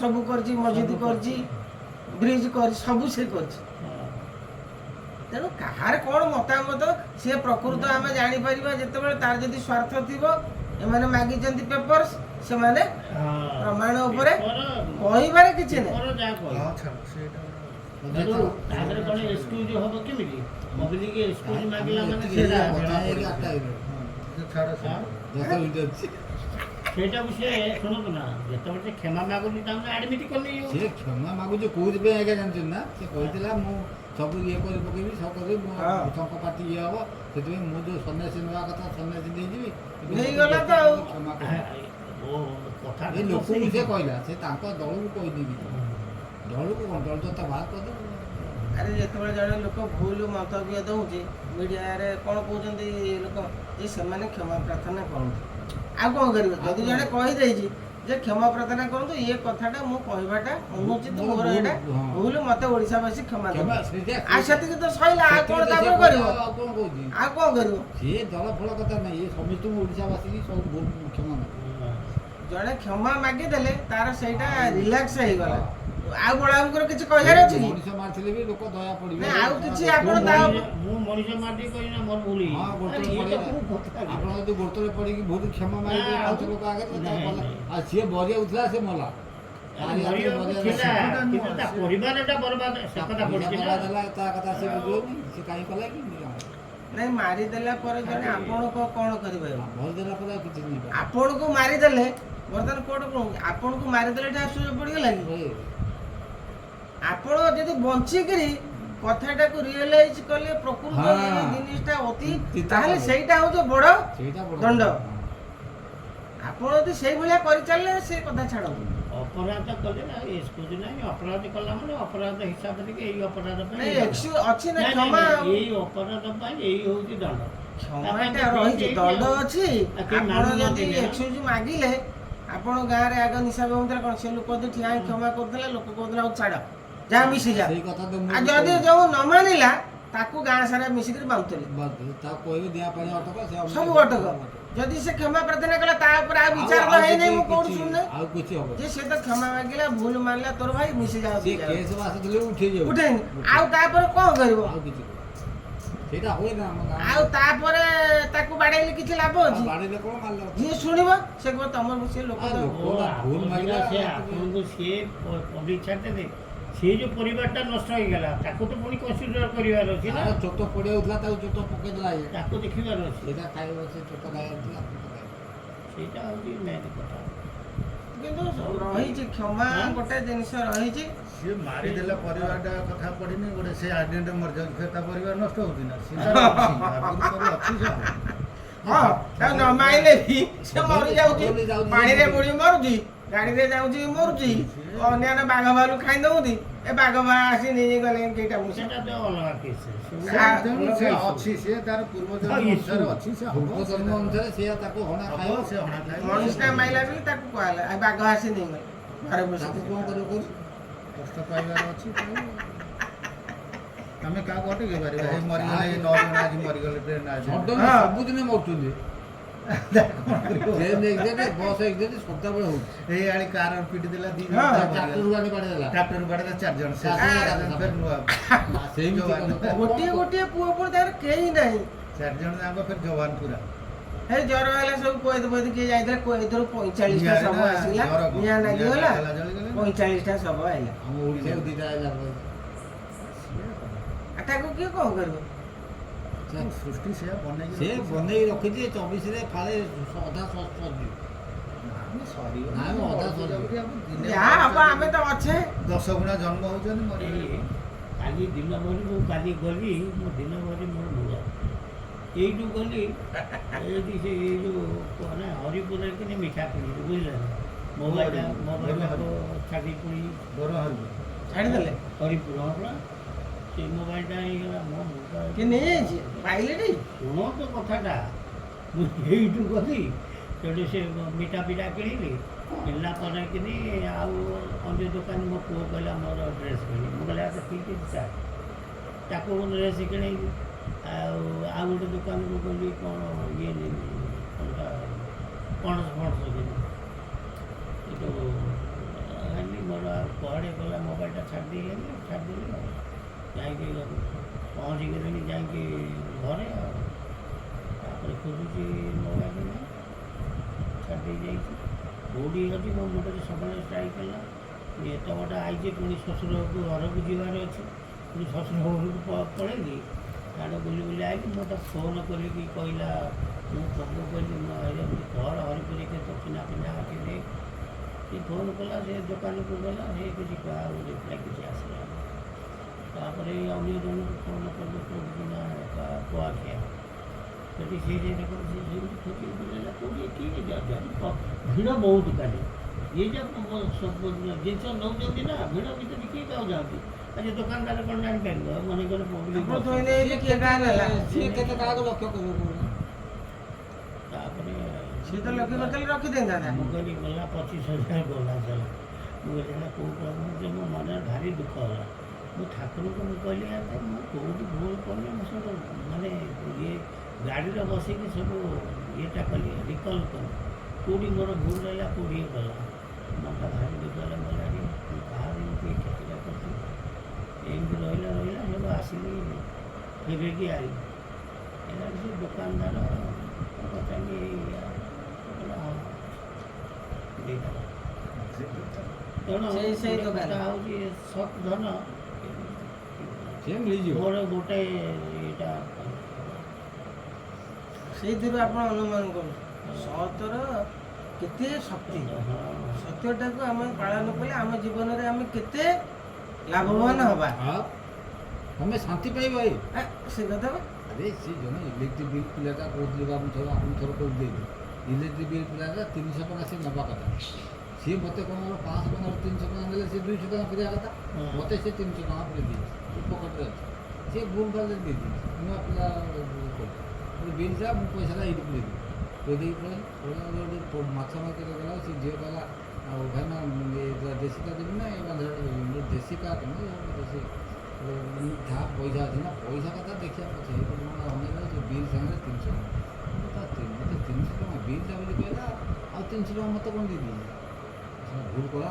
ସବୁ କରିଛି, ମସଜିଦ କରିଛି, ବ୍ରିଜ କରିଛି, ସବୁ ସେ କରିଛି। ତେଣୁ କାହାର କ'ଣ ମତାମତ ସିଏ ପ୍ରକୃତ ଆମେ ଜାଣିପାରିବା ଯେତେବେଳେ ତାର ଯଦି ସ୍ୱାର୍ଥ ଥିବ। ଏମାନେ ମାଗିଛନ୍ତି ପେପର୍ସ, ସେମାନେ ପ୍ରମାଣ ଉପରେ କହିବାରେ କିଛି ନାହିଁ। ତାପରେ କ'ଣ ଏକ୍ସକ୍ୟୁଜ୍ ହବ କେମିତି? ମୋବିଲିକି ଏକ୍ସକ୍ୟୁଜ୍ ମାଗିଲା ମାନେ ସେଇଟାକୁ ସେ ଶୁଣନ୍ତୁ ନା ଯେତେବେଳେ ସେ କ୍ଷମା ମାଗୁଛି ତାଙ୍କୁ ଆଡମିଟ୍ କରିନେଇ ସେ କ୍ଷମା ମାଗୁଛି କୋଉଥିପାଇଁ ଆଜ୍ଞା ଜାଣିଛନ୍ତି ନା? ସେ କହିଥିଲା ମୁଁ ସବୁ ଇଏ କରି ପକେଇବି, ସବୁ କରିବି, ମୋ ଶଙ୍ଖ ପାଟି ଇଏ ହବ, ସେଥିପାଇଁ ମୁଁ ଯୋଉ ସନ୍ନ୍ୟାସୀ ନେବା କଥା ସନ୍ନ୍ୟାସୀ ନେଇଯିବି। ନେଇଗଲା ତ ଆଉ କଥା ଏ ଲୋକଙ୍କୁ ସେ କହିଲା, ସେ ତାଙ୍କ ଦଳକୁ କହିଦେବି। ଦଳକୁ କ'ଣ ଦଳ ତ ବାହାର କରିଦେବ। ଆରେ ଯେତେବେଳେ ଜଣେ ଲୋକ ଭୁଲ ମନ୍ତବ୍ୟ ଦେଉଛି ମିଡ଼ିଆରେ କ'ଣ କହୁଛନ୍ତି ଲୋକ ଯେ ସେମାନେ କ୍ଷମା ପ୍ରାର୍ଥନା କରନ୍ତୁ। ଆଉ କ'ଣ କରିବେ? ଯଦି ଜଣେ କହିଦେଇଛି ଯେ କ୍ଷମା ପ୍ରାର୍ଥନା କରନ୍ତୁ, ଇଏ କଥାଟା ମୁଁ କହିବାଟା ଅନୁଚିତ, ମୋର ଏଇଟା ଭୁଲ, ମୋତେ ଓଡ଼ିଶାବାସୀ କ୍ଷମା ଦେବେ। ଆଉ ସେତିକି ତ ସଇଲା, ଆଉ କ'ଣ ତାପରେ କରିବ? ଆଉ କ'ଣ କହୁଛି? ଆଉ କ'ଣ କରିବ? ସିଏ ଦଳ ଫଳ କଥା ନାହିଁ, ଇଏ ସମସ୍ତଙ୍କୁ ଓଡ଼ିଶାବାସୀ ସବୁ ଭୁଲ କ୍ଷମା ମାଗେ। ଜଣେ କ୍ଷମା ମାଗିଦେଲେ ତାର ସେଇଟା ରିଲାକ୍ସ ହେଇଗଲା। ଆଉ ବଳାଙ୍କର କିଛି କହିବାର ଅଛି କି? ମଣିଷ ମାରିଥିଲେ ବି ଲୋକ ଦୟା ପଡ଼ିବେ। ଆଉ କିଛି ଆପଣ ମୁଁ ମଣିଷ ମାରି କହିନା ମୋର ଭୁଲ। ଆପଣ ଯଦି ଗୋଟରେ ପଡ଼ିକି ବହୁତ କ୍ଷମା ମାଗିବେ 5 ଲୋକ ଆଗରେ, ଆଉ ସିଏ ବରିଆଉଥିଲା, ସେ ମଲା। ପରିବାରଟା ବର୍ବାଦ ସେ କଥା ପଡ଼ିଛି ନା। ତା କଥା ସେ ବୁଝିବନି, ସେ କାହିଁ କଲା କି? ନାଇଁ ମାରିଦେଲା ପରେ ଜଣେ ଆପଣଙ୍କୁ କ'ଣ କରିବେ? ମରିଦେଲା ପରେ ଆଉ କିଛି ନାହିଁ। ଆପଣଙ୍କୁ ମାରିଦେଲେ ବର୍ତ୍ତମାନ କୋର୍ଟ କ'ଣ ଆପଣଙ୍କୁ ମାରିଦେଲେ ଏଇଟା ସୁଯୋଗ ପଡ଼ିଗଲା କି? ଆପଣ ଯଦି ବଞ୍ଚିକିରି କଥାଟାକୁ ରିଏଲାଇଜ କଲେ ପ୍ରକୃତ ଜିନିଷଟା ଅତି, ତାହେଲେ ସେଇଟା ହେଉଛି ବଡ଼ ଦଣ୍ଡ। ଆପଣ ଯଦି ସେଇଭଳିଆ କରିଚାଲିଲେ ସେ କଥା ଛାଡ଼ନ୍ତୁ। ଅପରାଧ କଲେ ନା ଏକ୍ସକ୍ୟୁଜ୍ ନାହିଁ। ଅପରାଧ କଲା ମାନେ ଅପରାଧ ହିସାବରେ ଏଇ ଅପରାଧ ପାଇଁ ଅଛି ନା କ୍ଷମା, ଏଇ ଅପରାଧ ପାଇଁ ଏଇ ହେଉଛି ଦଣ୍ଡ। କ୍ଷମାଟା ରହିଛି, ଦଣ୍ଡ ଅଛି। ଆପଣ ଯଦି ଏକ୍ସକ୍ୟୁଜ୍ ମାଗିଲେ, ଆପଣ ଗାଁରେ ଆଗ ନିଶା ବହୁଥିଲା କ'ଣ ସେ ଲୋକ ଯଦି ଠିଆ କ୍ଷମା କରୁଥିଲା, ଲୋକ କହୁଥିଲା ଆଉ ଛାଡ଼ ଯାହା ମିଶିଯା। ଆଉ ଯଦି ଯେଉଁ ନ ମାନିଲା ତାକୁ ଗାଁ ସାରା ମିଶିକିରି ବାନ୍ଧୁଥିଲେ ସବୁ ଅଟକ। ଯଦି ସେ କ୍ଷମା ପ୍ରାର୍ଥନା କଲା ତା ଉପରେ ଆଉ ବିଚାର ତ ହେଇନାହିଁ, ମୁଁ କୋଉଠି ଶୁଣିନାହିଁ ଯେ ସେ ତ କ୍ଷମା ମାଗିଲା, ଭୁଲ ମାନିଲା, ତୋର ଭାଇ ମିଶି ଯାଉ ଉଠେଇନି। ଆଉ ତାପରେ କ'ଣ କରିବ? ଆଉ ତାପରେ ତାକୁ ବାଡ଼େଇଲେ କିଛି ଲାଭ ଅଛି? ଯିଏ ଶୁଣିବ ସେ କହିବ ତମର ସେ ଲୋକ ସେ ଯୋଉ ପରିବାରଟା ନଷ୍ଟ ହେଇଗଲା ତାକୁ ତ ପୁଣି କନସିଡର କରିବାର ଅଛି ନା। ଚୋଟ ପଡ଼ିଯାଉଥିଲା, ତାକୁ ଚୋଟ ପକେଇଦେଲା, ତାକୁ ଦେଖିବାର ଅଛି। ସେଇଟା ଖାଇବ, ସେ ଚୋଟ ଖାଇଥିଲା, ସେଇଟା ହେଉଛି ମେନ୍ କଥା। କିନ୍ତୁ ରହିଛି କ୍ଷମା ଗୋଟେ ଜିନିଷ ରହିଛି। ସିଏ ମାରିଦେଲା ପରିବାରଟା କଥା ପଡ଼ିନି, ଗୋଟେ ସେ ଆକ୍ସିଡେଣ୍ଟ ମରିଯାଉଛି, ଫେର ତା ପରିବାର ନଷ୍ଟ ହେଉଛି ନା? ହଁ, ନ ମାଇଲେ ବି ସେ ମରିଯାଉଛି, ପାଣିରେ ବୁଡ଼ି ମରୁଛି, ଗାଡ଼ିରେ ଯାଉଛି ମରୁଛି, ଅନ୍ୟାନ୍ୟ ବାଘ ଭାଲୁ ଖାଇ ଦଉନ୍ତି, ଏ ବାଘ ବା ଆସି ନେଇ ଗଲେ କେଇଟା ମୁଁ ସେଟା ତ ଅଲଗା କେସ୍। ସେ ଅଛି, ସେ ତାର ପୂର୍ବଜନ୍ମ ଅନୁସାରେ ଅଛି, ସେ ପୂର୍ବଜନ୍ମ ଅନୁସାରେ ସେ ତାକୁ ହଣା ଖାଇବ, ସେ ହଣା ଖାଇବ। ମଣିଷଟା ମାଇଲା ବୋଲି ତାକୁ କୁହାହେଲା, ଆଉ ବାଘ ଆସି ନେଇଗଲେ ଘରେ ବସି ତାକୁ କ'ଣ କରିବ? କଷ୍ଟ ପାଇବାର ଅଛି। ଆମେ କାହାକୁ ଅଟକେଇ ପାରିବା? ଏଇ ମରିଗଲେ 9 ଜଣ ଆଜି ମରିଗଲେ ଟ୍ରେନ୍ ଆଜି ସବୁଦିନେ ମରୁଛନ୍ତି। ବସ୍ ଏକ୍ସିଡେଣ୍ଟ ସଦାବେଳେ ହଉଛି। ଏଇ ଆଳି କାର ପିଟି ଦେଲା 2 ଜଣ, ଟ୍ରାକ୍ଟର ଗାଡ଼ି ବାଡ଼େଇଦେଲା, ଟ୍ରାକ୍ଟର ବାଡ଼େଇଲା 4 ଜଣ, ଫେର ନୂଆ ଗୋଟିଏ ପୁଅ ପୁଅ ତାର କେହି ନାହିଁ, 4 ଜଣ ଯାକ ଫେର ଯବାନ ପୁରା। ହେ ଜ୍ୱର ହେଲା ସବୁ କୋଏଦ ଫୋଏଦ କିଏ ଯାଇଥିଲା, କୋଏଦରୁ 45ଟା ଶବ ଆସିଲା, ନିଆଁ ଲାଗିଗଲା, 45ଟା ଶବ ଆଇଲା। ଆମ ଓଡ଼ିଶାକୁ 2ଟା ଆଇଲା। ତାକୁ କିଏ କ'ଣ କରିବ? ସେ ସୃଷ୍ଟି ସେୟା ବନେଇକି ସେ ରଖିଛି। ବନେଇକି ରଖିଛି 24ରେ ଫାଳେ ଅଧା ସରିଯିବ। ଆମେ ସରିବ ନାଇଁ, ମୁଁ ଅଧା ସରିଯିବ। ଯାହା ହବ ଆମେ ତ ଅଛେ। 10 ଗୁଣା ଜନ୍ମ ହଉଛନ୍ତି ମରିବେ। ଏଇ କାଲି ଦିନ ଭରି ମୁଁ କାଲି ଗଲି ମୁଁ ଦିନ ଭରି ମୋର ମୁଣ୍ଡ ଏଇଠୁ ଗଲି ଏଇଠି ସେ ଏଇ ଯେଉଁ ମାନେ ହରିପୁରରେ କିନି ମିଠା କିଣିଲି ବୁଝିଲେ ନା ମୋବାଇଲଟାକୁ ଛାଡ଼ି ପୁଣି ବର ହରିବ। ଛାଡ଼ିଦେଲେ ହରିପୁର ହେଲା ସେ ମୋବାଇଲଟା ହେଇଗଲା ମୋ ମୁଣ୍ଡ କି ନେଇଯାଇଛି ପାଇଲେଟି? ଶୁଣନ୍ତୁ କଥାଟା ମୁଁ ଏଇଠୁ ଗଲି ସେଠୁ ସେ ମିଠା ପିଠା କିଣିଲି କିଣିଲା ପରେ କିନି ଆଉ ଅନ୍ୟ ଦୋକାନ ମୋ ପୁଅ କହିଲା ମୋର ଡ୍ରେସ୍ କିଣିବି ମୁଁ କହିଲି ଆଚ୍ଛା ଠିକ୍ ଅଛି ସାର୍ ତାକୁ ଡ୍ରେସ୍ କିଣେଇଲି ଆଉ ଗୋଟେ ଦୋକାନକୁ ଗଲି କ'ଣ ଇଏ ନେବି କ'ଣଟା ପଣସ କିଣି ଏଠୁ ଆଣିଲି ମୋର ଆଉ କୁଆଡ଼େ ଗଲା ମୋବାଇଲଟା ଛାଡ଼ିଦେଲି ଆଉ ଯାଇକି ପହଞ୍ଚିଗଲିଣି ଯାଇକି ଘରେ ଆଉ ତାପରେ ଖୋଜୁଛି ମୋବାଇଲ ନାହିଁ ଛାଡ଼ି ଦେଇଯାଇଛି କେଉଁଠି ଅଛି ମୋ ମୁଣ୍ଡରେ ସବୁବେଳେ ଷ୍ଟ୍ରାଇକ୍ ହେଲା ଏତେ ବଡ଼ ଆଇଛି ପୁଣି ଶ୍ୱଶୁରକୁ ଘରକୁ ଯିବାର ଅଛି ପୁଣି ଶ୍ୱଶୁର ଘରକୁ ପଳେଇଲି ସିଆଡ଼େ ବୁଲି ଆଇଲି ମୁଁ ତାକୁ ଫୋନ୍ କରିକି କହିଲା ମୁଁ ତାକୁ କହିଲି ମୁଁ ଘର ହରିପୁରିକି ତ ଚିହ୍ନା ଅଛି ନେଇ ସେ ଫୋନ୍ କଲା ସେ ଦୋକାନକୁ ଗଲା ସେ କିଛି ଆଉ ରିପ୍ଲାଏ କିଛି ଆସିଲା ତାପରେ ଅନ୍ୟ ଜଣକୁ ଫୋନ୍ କଲି କେଉଁଠି କୁଆଖିଆ ସେଠି ସେ ଯେମିତି ସେ ସେମିତି ଖୋଜି ବୁଲିଲା କେଉଁଠି କିଏ ଭିଡ଼ ବହୁତ କାଲି ଇଏ ଯେ ଜିନିଷ ନେଉଛନ୍ତି ନା ଭିଡ଼ ଭିତରେ କିଏ ଯାଉଛନ୍ତି ଆଜି ଦୋକାନଦାର କ'ଣ ଜାଣିପାରିବ ମନେକର ଆପଣ ଧୋଇଲେ ଯେ କିଏ କାହା ନେଲା? ସିଏ କେତେ କାହାକୁ ଲକ୍ଷ୍ୟ କରିବ କହୁନ? ତାପରେ ସିଏ ତ ଲକ୍ଷ୍ୟ କରିଦେଲେ ରଖିଦେଇଥାନ୍ତା। ମୁଁ କହିଲି ଗଲା 25,000 ଗଲା ସାରା ମୁଁ କହିଲି ହେଲା କେଉଁ ପ୍ରଭୁ ଯେ ମୋ ମନରେ ଭାରି ଦୁଃଖ ହେଲା ମୁଁ ଠାକୁରଙ୍କୁ ମୁଁ କହିଲି ଆରେ ମୁଁ କେଉଁଠି ଭୁଲ କଲି ମୁଁ ସବୁ ମାନେ ଇଏ ଗାଡ଼ିରେ ବସିକି ସବୁ ଇଏଟା କଲି ରିକଲ୍ କଲି କେଉଁଠି ମୋର ଭୁଲ ରହିଲା କେଉଁଠି ଇଏ ଗଲା ମନଟା ଭାରି ଦୁଃଖ ହେଲା ମୋ ଗାଡ଼ି ମୁଁ କାହାର ଏମିତି କ୍ଷତିଟା କରିଥିଲି ଏମିତି ରହିଲା ସବୁ ଆସିଲି ଫେରିକି ଆଇଲି ହେଲା ସେ ଦୋକାନଦାର ପଚାରିଲି ଏଇଆ କହିଲା ହଁ ଦେଇଦେଲା ତେଣୁ ସେଇ ଦୋକାନ ହେଉଛି ସତ୍ ଧନ ସେ ମିଳିଯିବ। ମୋର ଗୋଟେ ଏଇଟା ସେଇଥିରୁ ଆପଣ ଅନୁମାନ କରନ୍ତୁ ସତର କେତେ ଶକ୍ତି ସତ୍ୟଟାକୁ ଆମେ ପାଳନ କଲେ ଆମ ଜୀବନରେ ଆମେ କେତେ ଲାଭବାନ ହବା। ତମେ ଶାନ୍ତି ପାଇବ ଏ ସେ କଥା ବା। ଆରେ ସେ ଜଣେ ଇଲେକ୍ଟ୍ରିକ୍ ବିଲ୍ ପିଲାଟା କହୁଥିଲେ ବା ମୁଁ ଆପଣଙ୍କୁ ଥର କରିଦେଇଛି ଇଲେକ୍ଟ୍ରିକ୍ ବିଲ୍ ପିଲାଟା 300 ଟଙ୍କା ସେ ନେବା କଥା ସିଏ ମୋତେ କ'ଣ 500 ଟଙ୍କାରୁ 300 ଟଙ୍କା ନେଲେ ସେ 200 ଟଙ୍କା ଫେରିବା କଥା ମୋତେ ସେ 300 ଟଙ୍କା ଫେରି ଦେଇଛି ପକେଟରେ ଅଛି ସିଏ ଭୁଲ ଭାଲରେ ଦେଇଛି ନୂଆ ପିଲା ବିଲ୍ ଯା ମୁଁ ପଇସାଟା ଏଇଠି ପୁରେଇଦେବି ଦେଇକି ମାଛ ମାର୍କେଟ ଗଲା ସେ ଝିଅ କହିଲା ଆଉ ଭାଇନା ଦେଶୀଟା ଦେବି ନା ଏ ବାନ୍ଧଟା ଦେବି ଦେଶୀ କାହା ଦେବି ଦେଶୀ ଯାହା ପଇସା ଅଛି ନା ପଇସା କଥା ଦେଖିବା ପଛେ ଅନେକ ସେ ବିଲ୍ ସାଙ୍ଗରେ 300 ଟଙ୍କା ମୋତେ 300 ଟଙ୍କା ବିଲ୍ଟା ବୋଲି କହିଲା ଆଉ 300 ଟଙ୍କା ମୋତେ କ'ଣ ଦେଇଦେଇଛି ଭୁଲ କଲା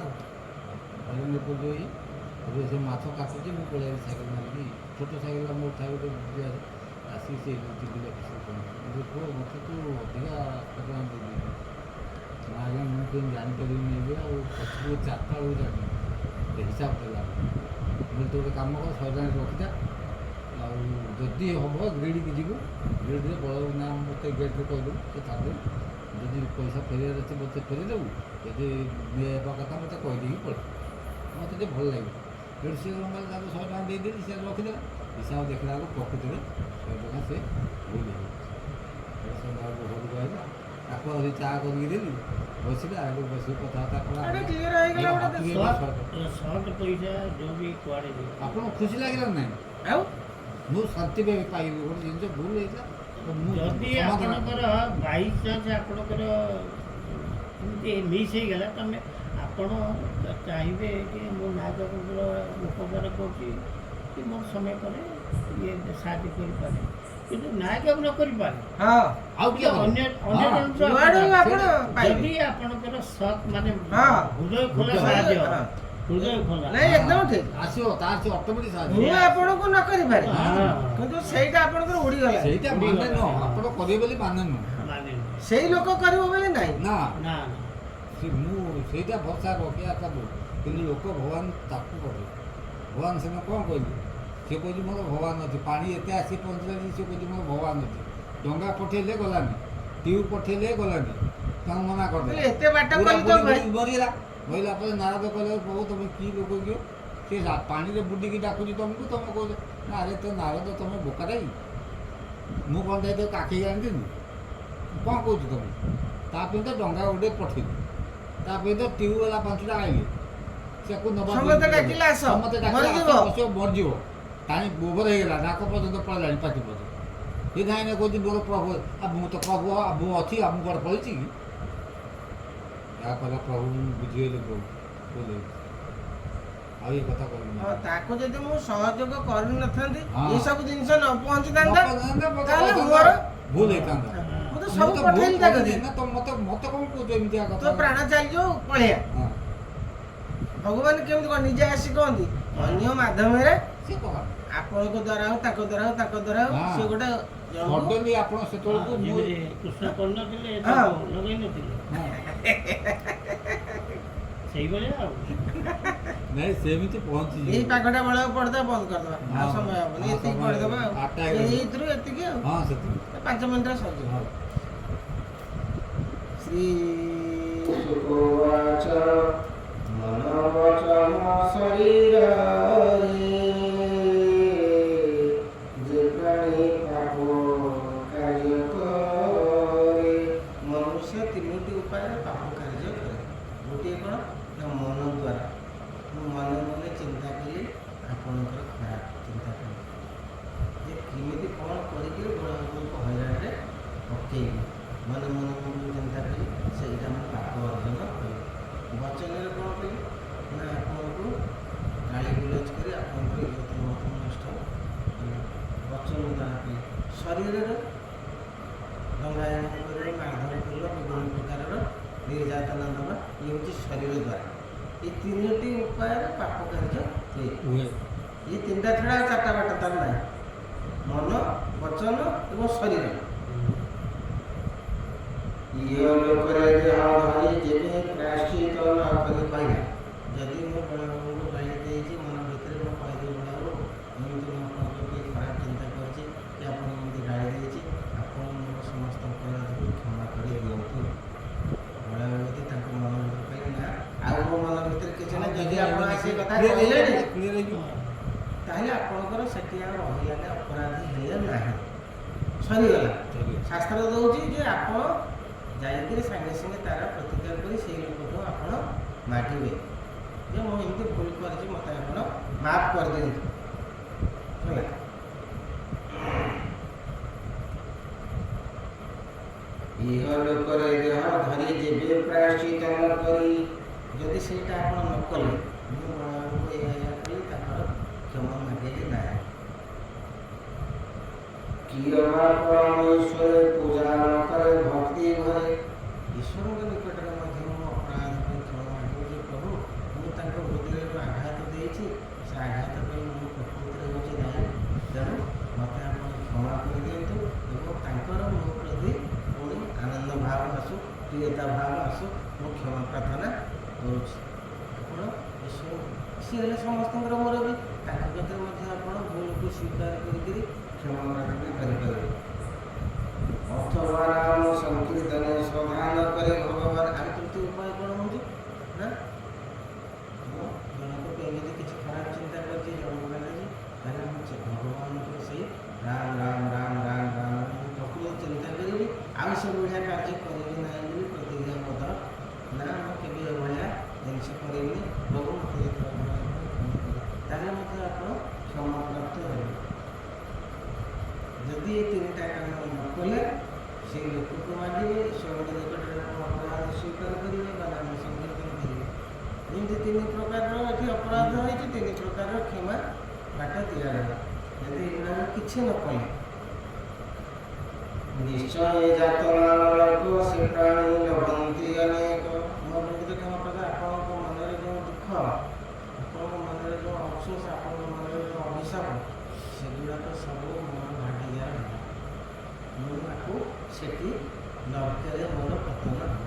ଏବେ ସେ ମାଛ କାଟୁଛି ମୁଁ ପଳେଇ ସାଇକେଲ ମାରିକି ଛୋଟ ସାଇକେଲଟା ମୋର ଥାଏ ଗୋଟେ ଆସିକି ସେ ଇଲେକ୍ଟ୍ରିକ୍ ପୁଅ ମୋତେ ତୁ ଅଧିକା ଟଙ୍କା ଦେଇଦେଇଛି ନା ଆଜ୍ଞା ମୁଁ କେମିତି ଜାଣିପାରିବିନି ଏବେ ଆଉ ପଛକୁ 4ଟା ବେଳକୁ ଜାଣିବି ହିସାବ ଦେଲା ମୁଁ ତ ଗୋଟେ କାମ କର 100 ଟଙ୍କା ରଖିଥା ଆଉ ଯଦି ହେବ ଗ୍ରେଡ଼୍କି ଯିବୁ ଗ୍ରେଡ଼୍ରେ ପଳେଇବୁ ନା ମୋତେ ଗେଟ୍ରେ କହିଦେବୁ ସେ ଛାଡ଼ିଦେବୁ ଯଦି ପଇସା ଫେରିବାର ଅଛି ମୋତେ ଫେରିଦେବୁ ଯଦି ନେବା କଥା ମୋତେ କହିଦେଇକି ପଳେଇବୁ ମୋତେ ଟିକେ ଭଲ ଲାଗିବ ସେଠି ସିଏ କ'ଣ ତାକୁ 100 ଟଙ୍କା ଦେଇଦେଲି ସେ ରଖିଦେଲା ହିସାବ ଦେଖିଲା ବେଳକୁ ପ୍ରକୃତିରେ 100 ଟଙ୍କା ସେ ଭୁଲ ହେଇଯାଇଛି ଘରକୁ ଆସିଲା ତାକୁ ଆହୁରି ଚା କରିକି ଦେଲି ବସିଲା ଆଗକୁ ବସିକି କଥାବାର୍ତ୍ତା ଆପଣ ଖୁସି ଲାଗିଲା ନାହିଁ ଆଉ ମୁଁ ଶାନ୍ତି ପାଇବି ଗୋଟେ ଜିନିଷ ଭୁଲ ହେଇଥିଲା ଯଦି ଆପଣଙ୍କର ବାଇଚାନ୍ସ ଆପଣଙ୍କର ଏମିତି ମିସ୍ ହେଇଗଲା ତମେ ଆପଣ ଚାହିଁବେ କି ମୋ ନାୟକଙ୍କର ଉପକାର କରୁଛି କି ମୋର ସମୟ ପରେ ଇଏ ସାହାଯ୍ୟ କରିପାରେ କିନ୍ତୁ ନାୟକ ନ କରିପାରେ ଆଉ କିଏ ଅନ୍ୟ ଜିନିଷ ଯଦି ଆପଣଙ୍କର ସତ୍ ମାନେ ହୃଦୟ ଖୋଲା ସାହାଯ୍ୟ ହୃଦୟ ଖୋଲା ନାଇଁ ଏକଦମ ଠିକ ଆସିବ ତାର ସେ ଅଟୋମେଟିକ ସାହାଯ୍ୟ ମୁଁ ଆପଣଙ୍କୁ ନ କରିପାରେ କିନ୍ତୁ ସେଇଟା ଆପଣଙ୍କର ଉଡ଼ିଗଲା ସେଇଟା ମାନେ ନୁହଁ ଆପଣ କରିବେ ବୋଲି ମାନେ ନୁହଁ ମାନେ ସେଇ ଲୋକ କରିବ ବୋଲି ନାହିଁ ନା ନା ସେ ମୁଁ ସେଇଟା ଭରସା ରଖିବା କଥା କିନ୍ତୁ ଲୋକ ଭଗବାନ ତାକୁ କରିବେ ଭଗବାନ ସେମାନେ କ'ଣ କହିବେ ସେ କହୁଛି ମୋର ଭଗବାନ ଅଛି, ପାଣି ଏତେ ଆସି ପହଞ୍ଚିଲାଣି ସେ କହୁଛି ମୋର ଭଗବାନ ଅଛି। ଡଙ୍ଗା ପଠେଇଲେ ଗଲାନି, ଟ୍ୟୁବ୍ ପଠେଇଲେ ଗଲାନି, ତାଙ୍କୁ ମନା କରିଦେଲେ। ଏତେ ବାଟ ପୁରା କଲି ତ ଭାଇ। ମରିଗଲା। ମରିଲା ପରେ ନାରଦ କହିଲେ ପ୍ରଭୁ ତମେ କି ଲୋକ କିଅ, ସେ ପାଣିରେ ବୁଡ଼ିକି ଡାକୁଛି ତମକୁ, ତମେ କହୁଛ ନା ଆରେ ତ ନାରଦ ତମେ ବୋକା ଦେଇ, ମୁଁ କ'ଣ ଯାଇଥିଲି କାଖେଇ ଆଣିଥିଲି, କ'ଣ କହୁଛୁ ତମେ? ତାପରେ ତ ଡଙ୍ଗା ଗୋଟେ ପଠେଇଲି, ତାପରେ ତ ଟ୍ୟୁବ୍ ବାଲା 5ଟା ଆଇଲେ, ସେକୁ ନବା ସମସ୍ତେ ଡାକିଲେ ଆସ, ସମସ୍ତେ ଡାକିଲେ ମରିଯିବ। ବସିବ ମରିଯିବ। ଟାଣି ବୋବର ହେଇଗଲା, ନାକ ପର୍ଯ୍ୟନ୍ତ ପଳେଇଲାଣି ପାଟି ପର୍ଯ୍ୟନ୍ତ। ସେ ନାଇଁ କହୁଛି ମୋର ପ୍ରଭୁ, ଆଉ ମୁଁ ତ ପ୍ରଭୁ, ଆଉ ମୁଁ ଅଛି, ଆଉ ମୁଁ କୁଆଡ଼େ ପଳେଇଛି କି? ଯାହା କହିଲା ପ୍ରଭୁ ମୁଁ ବୁଝିଗଲି ପ୍ରଭୁ କହିଲେ, ଆଉ ଏ କଥା କହିବି ହଁ, ତାକୁ ଯଦି ମୁଁ ସହଯୋଗ କରିନଥାନ୍ତି ହଁ। ଏସବୁ ଜିନିଷ ନ ପହଞ୍ଚିଥାନ୍ତା ତାହେଲେ ନା ମୋର ଭୁଲ ହେଇଥାନ୍ତା। ମୁଁ ତ ସବୁ ପଠେଇଲି ତା କତିକି। ନା ତ ମତେ ମତେ କ'ଣ କହୁଛ ଏମିତିଆ ତୋ କଥା? ପ୍ରାଣ ଚାଲିଯିବ ପଳେଇଆ। ହଁ, ଭଗବାନ କେମିତି କ'ଣ ନିଜେ ଆସି କହନ୍ତି ଅନ୍ୟ ମାଧ୍ୟମରେ, ସେ କଥା ଆପଣଙ୍କ ଦ୍ୱାରା ହଉ, ତାଙ୍କ ଦ୍ୱାରା ହଉ, ତାଙ୍କ ଦ୍ୱାରା ହଉ, ହଁ। ସେ ଗୋଟେ ଜଣକୁ ସଡନଲି ଆପଣ ସେତେବେଳକୁ ମୁଁ ଯେମିତି କୃଷ୍ଣ କରିନଥିଲେ ହଁ। ଲଗେଇ ନଥିଲେ ହଁ, ସେଇଭଳିଆ ଆଉ। ନାଇଁ ସେମିତି ପହଞ୍ଚିଯିବ। ଏଇ ପାଗଟା ବେଳକୁ ପଡ଼ିଦବା ବନ୍ଦ କରିଦବା, ଆଉ ହଁ। ସମୟ ହବନି, ହଁ, ଏତିକି ସମୟ କରିଦବା ଆଉ। 8ଟା ହେଇଗଲା। ଏଇଥିରୁ ଏତିକି ଆଉ ହଁ ସେତିକି 5 ମିନିଟରେ ସରିଯିବ। ହଁ। ଶ୍ରୀ ସୁକୋବାଚ ମନୋବଚନ ଶରୀରରେ ଯେ ପ୍ରାଣୀ ପାପ କାର୍ଯ୍ୟ କରେ। ମନୁଷ୍ୟ 3ଟି ଉପାୟରେ ପାପ କାର୍ଯ୍ୟ କରେ। ଗୋଟିଏ କ'ଣ ନା ମନ ଦ୍ୱାରା। ମୁଁ ମନେ ମନେ ଚିନ୍ତା କଲି ଆପଣଙ୍କର ଖରାପ ଚିନ୍ତା କଲି ଯେ କେମିତି କ'ଣ କରିକି ବଡ଼ମାନଙ୍କୁ ହଇରାଣରେ ପକେଇବି, ମନେ ମନେ ମୁଁ ଚିନ୍ତା କଲି, ସେଇଟା ମୁଁ ପାପ ଅର୍ଜନ କଲି। ବଚନରେ କ'ଣ କଲି ନା ଆପଣଙ୍କୁ ଗାଳି ଗୁଲଜ କରି ଆପଣଙ୍କର ଇଜ୍ଜତ ମହତ୍ଵ ନଷ୍ଟ କଲି, ବଚନ ଦ୍ୱାରା କଲି। ଶରୀରରେ ଦଣ୍ଡାୟନ କରିବା, ମାରଧର କରିବା, ବିଭିନ୍ନ ପ୍ରକାରର ନିର୍ଯାତନା ଦେବା, ଇଏ ହେଉଛି ଶରୀର ଦ୍ୱାରା। ଏ 3ଟି ଉପାୟରେ ପାପ କାର୍ଯ୍ୟ ହୁଏ। ଏ 3ଟା ଛଡ଼ା ଆଉ 4ଟା ବାଟ ତାର ନାହିଁ, ମନ, ବଚନ ଏବଂ ଶରୀର। ଇଏ ଲୋକରେ ଦେହ ଧରି ଯେବେ ପ୍ରାୟଶ୍ଚିତ ନ କରି କହିଲା, ଯଦି ମୁଁ ବଡ଼ବାବୁଙ୍କୁ ଗାଳି ଦେଇଛି, ମନ ଭିତରେ ମୁଁ କହିଦେବି ବଡ଼ବାବୁ ଏମିତି ମୁଁ ଆପଣଙ୍କ ଟିକେ ଖରାପ ଚିନ୍ତା କରିଛି କି ଆପଣ ଏମିତି ଗାଳି ଦେଇଛି, ଆପଣ ମୋର ସମସ୍ତ ଅପରାଧକୁ କ୍ଷମା କରି ଦିଅନ୍ତୁ। ବଡ଼ବାବୁ ଯଦି ତାଙ୍କ ମନ ଭିତରେ କହିଲେ ନା ଆଉ ମୋ ମନ ଭିତରେ କିଛି ନାହିଁ, ଯଦି ଆପଣ ଆସି କଥା କହିଲେଣି କ୍ଲିୟର ହେଇଯିବ। ତାହେଲେ ଆପଣଙ୍କର ସେଠି ଆଉ ରହିଲାନି, ଅପରାଧୀ ହେଲେ ନାହିଁ, ସରିଗଲା। ଶାସ୍ତ୍ର ଦେଉଛି ଯେ ଆପଣ ଯାଇକରି ସାଙ୍ଗେ ସାଙ୍ଗେ ତାର ପ୍ରତିକାର କରି ସେଇ ଲୋକକୁ ଆପଣ ମାଗିବେ ଯେ ମୁଁ ଏମିତି ଭୁଲ କରିଛି, ମୋତେ ଆପଣ ମାଫ କରିଦିଅନ୍ତୁ। ହେଲା, ଇହ ଲୋକରେ ଦେହ ଧରି ଯେବେ ପ୍ରାୟଶ୍ଚିତ ନ କରି, ଯଦି ସେଇଟା ଆପଣ ନ କଲେ, ମୁଁ ବଡ଼ବାବୁଙ୍କୁ ଏଇଆ କଲି, ତାଙ୍କର କ୍ଷମା ମାଗିଲି ନାହିଁ। କିଏ ବା ପରମେଶ୍ୱର ପୂଜା ନ କରେ ଭକ୍ତି ଘରେ, ଈଶ୍ୱରଙ୍କ ନିକଟରେ ମଧ୍ୟ ମୁଁ ଅପରାଧ ପାଇଁ କ୍ଷମା ମାଗିବି ଯେ ପ୍ରଭୁ ମୁଁ ତାଙ୍କ ହୃଦୟରେ ଯେଉଁ ଆଘାତ ଦେଇଛି, ସେ ଆଘାତ ପାଇଁ ମୁଁ ପ୍ରକୃତିରେ ହେଉଛି ନାହିଁ, ତେଣୁ ମୋତେ ଆପଣ କ୍ଷମା କରିଦିଅନ୍ତୁ ଏବଂ ତାଙ୍କର ମୋ ପ୍ରତି ପୁଣି ଆନନ୍ଦ ଭାବ ଆସୁ, ପ୍ରିୟତା ଭାବ ଆସୁ, ମୁଁ କ୍ଷମା ପ୍ରାର୍ଥନା କରୁଛି। ଆପଣ ଈଶ୍ୱର ସିଏ ହେଲେ ସମସ୍ତଙ୍କର ମୁରବୀ, ତାଙ୍କ କତିରେ ମଧ୍ୟ ଆପଣ ଭୁଲକୁ ସ୍ୱୀକାର କରିକିରି କ୍ଷମା ପ୍ରାର୍ଥନା କରିପାରିବେ। ଅଥବା ନାମ ସଂକୀର୍ତ୍ତନ ସଧାନ କରେ ଭଗବାନ। ଆଉ ତୃତୀୟ ଉପାୟ କ'ଣ ହେଉଛି ନା ମୁଁ ଜଣକୁ ଏମିତି କିଛି ଖରାପ ଚିନ୍ତା କରିଛି, ଜଣକୁ ଲାଗିଛି, ତାହେଲେ ମୁଁ ଭଗବାନଙ୍କୁ ସେଇ ରାମ ରାମ ରାମ ରାମ ରାମ ମୁଁ ପ୍ରକୃତ ଚିନ୍ତା କରିବି, ଆଉ ସେଭଳିଆ କାର୍ଯ୍ୟ କରିବି ନାହିଁ ବୋଲି ପ୍ରତିଜ୍ଞା ମଧ୍ୟ ନା ମୁଁ କେବେ ଏଭଳିଆ ଜିନିଷ କରିବିନି, ପ୍ରଭୁ ମୋତେ ତାହେଲେ ମଧ୍ୟ ଆପଣ କ୍ଷମାପ୍ରାପ୍ତ ହେବେ। ଯଦି ଏ 3ଟା କାମ ନ କଲେ ସେଇ ଲୋକକୁ ମାଗିବେ, ଈଶ୍ୱରଙ୍କ ନିକଟରେ ଅପରାଧ ସ୍ୱୀକାର କରିବେ ବା ନାମ ସଂକୀର୍ତ୍ତନ କରିବେ। ଯେମିତି 3 ପ୍ରକାରର ଏଠି ଅପରାଧ ହୋଇଛି, 3 ପ୍ରକାରର କ୍ଷମା ବାଟ ଦିଆଗଲା। ଯଦି ଏଗୁଡ଼ାକ କିଛି ନ କଲେ ନିଶ୍ଚୟ ଯାତନା ଲୋକ ସେ ପ୍ରାଣୀ ଲଭନ୍ତି ଅନେକ। ମୋ ପ୍ରକୃତ କ୍ଷମା ପ୍ରକାର ଆପଣଙ୍କ ମନରେ ଯେଉଁ ଦୁଃଖ, ଆପଣଙ୍କ ମନରେ ଯେଉଁ ଅଫସୋସ, ଆପଣଙ୍କ ମନରେ ଯେଉଁ ଅଭିଶାପ, ସେଗୁଡ଼ାକ ସବୁ ମୋର ଭାଗିଦାର ହେବ। ମୁଁ ତାକୁ ସେଠି ନର୍କରେ ମୋର ପତନ ହେବ।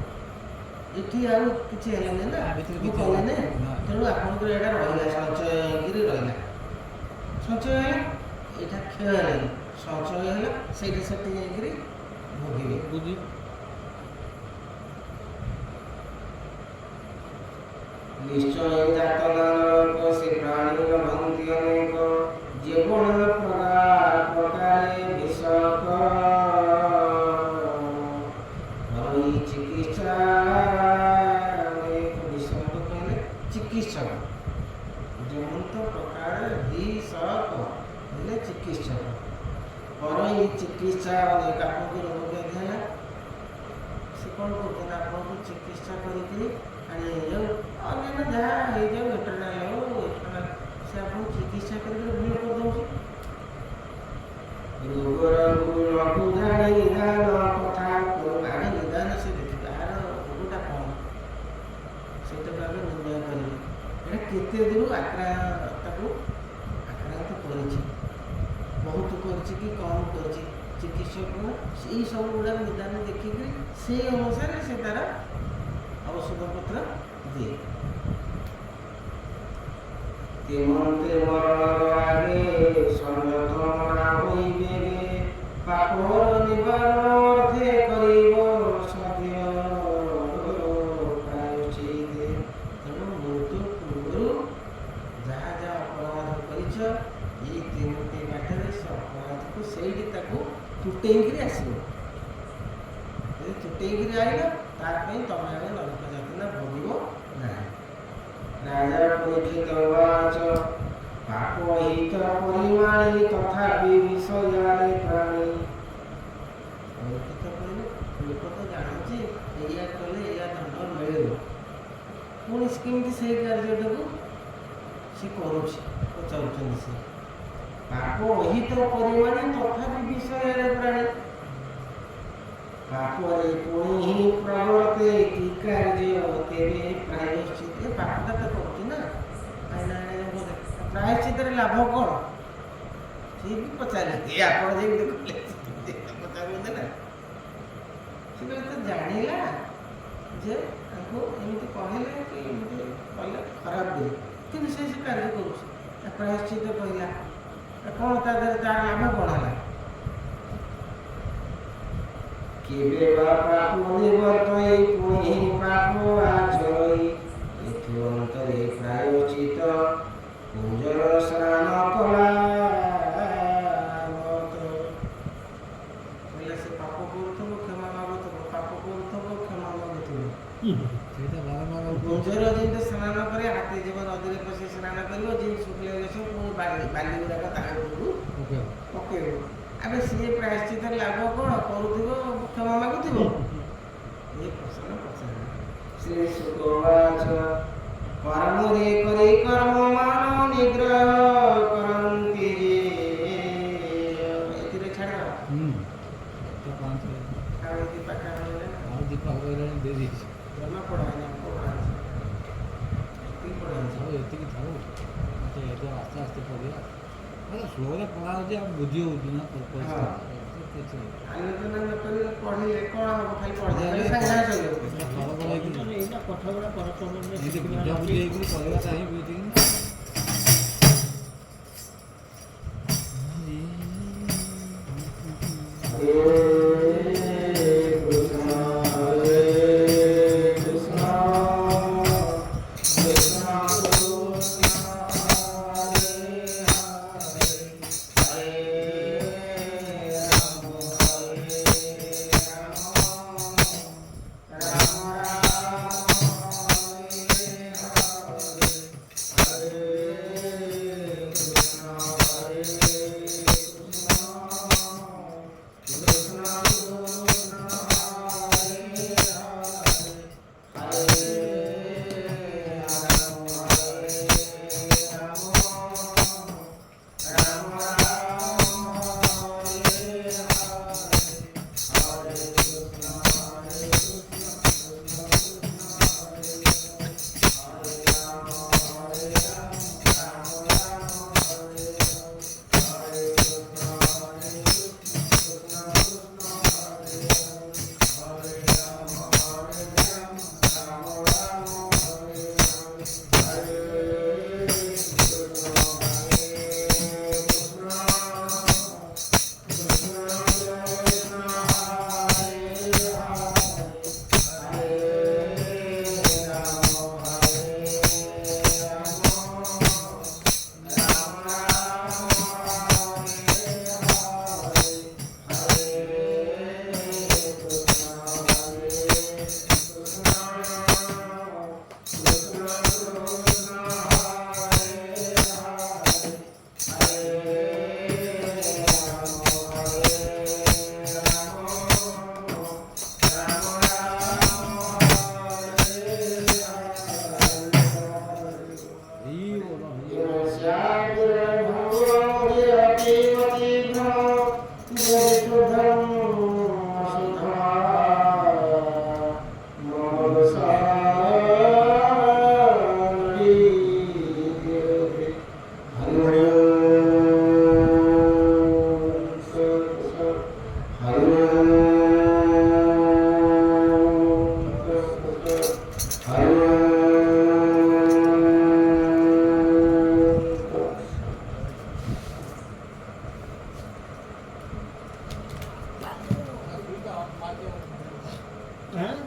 ଏଠି ଆଉ କିଛି ହେଲାନି ନା, ଭିତରେ କିଛି କିଛି ହେଲାନି, ହେଲାନି। ତେଣୁ ଆପଣଙ୍କର ଏଇଟା ରହିଲା, ସଞ୍ଚୟ ହେଇକିରି ରହିଲା। ସଞ୍ଚୟ ହେଲା, ଏଇଟା କ୍ଷୟ ହେଲାନି, ସଞ୍ଚୟ ହେଲା, ସେଇଟା ସେଠି ଯାଇକରି ଭୋଗିବେ। ବୁଝି ନିଶ୍ଚୟ ଜାତନାନକ ସେ ପ୍ରାଣୀ ରହନ୍ତି ଅନେକ, ଯେବଣ ପ୍ରକାରେ ବିଷକ ହରି ଚିକିତ୍ସା। ବିଷକ କହିଲେ ଚିକିତ୍ସକ, ଯେମନ୍ତ ପ୍ରକାର ବିଷକ ହେଲେ ଚିକିତ୍ସକ। ହରି ଚିକିତ୍ସା ଅନେକ, ଆପଣଙ୍କୁ ରୋଗ ବ୍ୟାଧି ହେଲା, ସେ କ'ଣ କରୁଛନ୍ତି, ଆପଣଙ୍କୁ ଚିକିତ୍ସା କରିକିରି ଆଣି ହେଇଯାଉ, ଅନ୍ୟାନ୍ୟ ଯାହା ହେଇଯାଉ, ଭେଟରନାରୀ ହଉ ଏକ୍ସଟର୍ନାଲ, ସେ ଆପଣଙ୍କୁ ଚିକିତ୍ସା କରିକି ଭଲ କରିଦେଉଛି। ରୋଗର ଗୁଣକୁ ଜାଣି ନିଦାନ କଥା ଆଗେ ନିଦାନ ସେ ଦେଖିବେ, ଆର ରୋଗଟା କ'ଣ ସେଇଟାକୁ ଆଗେ ନିର୍ଣ୍ଣୟ କରିବେ, ଏଇଟା କେତେ ଦୂର ତାକୁ ଆକ୍ରାନ୍ତ କରିଛି, ବହୁତ କରିଛି କି କମ୍ କରିଛି। ଚିକିତ୍ସକ ସେଇ ସବୁ ଗୁଡ଼ାକ ନିଦାନ ଦେଖିକିରି ସେଇ ଅନୁସାରେ ସେ ତାର ଔଷଧପତ୍ର ଦିଏ। ତେମନ୍ତେ ମରଣର ଆଗେ ସର୍ବତମନା ହୋଇବେ, ପାପର ନିବାରଣ ଅର୍ଥେ କରିବ ସଦ୍ୟ ପ୍ରାୟଶ୍ଚିତ। ତେଣୁ ମୃତ୍ୟୁ ପୂର୍ବରୁ ଯାହା ଯାହା ଅପରାଧ କରିଛ, ଏଇ ତିନୋଟି ବାଟରେ ସେ ଅପରାଧକୁ ସେଇଠି ତାକୁ ତୁଟେଇକିରି ଆସିବ। ଯଦି ତୁଟେଇକିରି ଆଇଲ, ତା ପାଇଁ ତମେ ଆଗେ ନରକ ଯାତନା ଭୋଗିବ ନାହିଁ। ରାଜା ପରୀକ୍ଷିତ ବାଚ ପାପ ହିତ ପରିମାଣି ତଥାପି ବିଷୟାରେ ପ୍ରାଣୀ। ପରୀକ୍ଷିତ କହିଲେ ଲୋକ ତ ଜାଣୁଛି ଏଇଆ କଲେ ଏଇଆ ଦଣ୍ଡ ମିଳିବ, ପୁଣି କେମିତି ସେଇ କାର୍ଯ୍ୟଟାକୁ ସେ କରୁଛି, ପଚାରୁଛନ୍ତି ସେ। ପାପ ଅହିତ ପରିମାଣି ତଥାପି ବିଷୟରେ ପ୍ରାଣୀ, ପାପରେ ପୁଣି ହିଁ ପ୍ରବର୍ତ୍ତେ କି କାର୍ଯ୍ୟ ତେବେ ପ୍ରାୟଶ୍ଚିତ। ପାପଟା ତ କରୁଛି ନା, ପ୍ରାୟଶ୍ଚିତରେ ଲାଭ କ'ଣ? ସିଏ ବି ପଚାରିଲେ, ଆପଣ ଯେମିତି ପଚାରୁଛନ୍ତି ନା, ସେ ତ ଜାଣିଲା ଯେ ତାଙ୍କୁ ଏମିତି କହିଲେ କି ଏମିତି କଲେ ଖରାପ ଦେଲେ, କିନ୍ତୁ ସେ କାର୍ଯ୍ୟ କରୁଛି। ପ୍ରାୟଶ୍ଚିତ କହିଲା, କ'ଣ ତା ଦେହରେ ତାର ଲାଭ କ'ଣ ହେଲା? କେବେ ବା ପାପ ନିବର୍ତ୍ତଇ ପୁଣି ପାପ ଆଚରଇ, ଏଥି ଅନ୍ତରେ ପ୍ରାୟଶ୍ଚିତ କୁଞ୍ଜର ସ୍ନାନ କଲା। ସେ ପାପ କରୁଥିବ, କ୍ଷମା ମାଗୁଥିବ, ପାପ କରୁଥିବ, କ୍ଷମା ମାଗୁଥିବ। କୁଞ୍ଜର ଯେମିତି ସ୍ନାନ করে, ହାତୀ ଯିବ ନଦୀରେ ପଶି ସ୍ନାନ କରିବ, ଯେମିତି ଶୁଖିଲା ଗଛ ପୁଣି ବାଲି ଗୁଡ଼ାକ ତା ଉପରକୁ ପକେଇବ। ଆବେ ସିଏ ପ୍ରାୟଶ୍ଚିତ ଲାଭ କ'ଣ କରୁଥିବ, କ୍ଷମା ମାଗୁଥିବ? ଏ ପ୍ରଶ୍ନ ପଚାରିବ। ଶ୍ରୀ ସୁଖବାଚ କର୍ମରେ କରି କର୍ମ ମାନ ନିଗ୍ରହ କରନ୍ତି ଯେ। ଏଥିରେ ଛାଡ଼ ଆଉ ଦୀପା ଦେଇଛି ଜମା ପଢ଼ାଇନି, ଏତିକି ଥାଉ, ଏବେ ଆସ୍ତେ ଆସ୍ତେ ପଢ଼ିବା, ସ୍ଲୋରେ ପଢ଼ା ହେଉଛି, ଆଉ ବୁଝି ହେଉଛି ନା ଆଲୋଚନା ନ କରି ପଢ଼ିଲେ କ'ଣ ହେବ, ଖାଲି ପଢ଼ିଦେଲେ ସାଙ୍ଗେ ସାଙ୍ଗେ ଏଇଟା କଥାଗୁଡ଼ା ପରସ୍ପରରେ ବୁଝାବୁଝି ହେଇକି ପଢ଼ିବାଟା ହିଁ ବୁଝିକି परिशुद्धं হ্যাঁ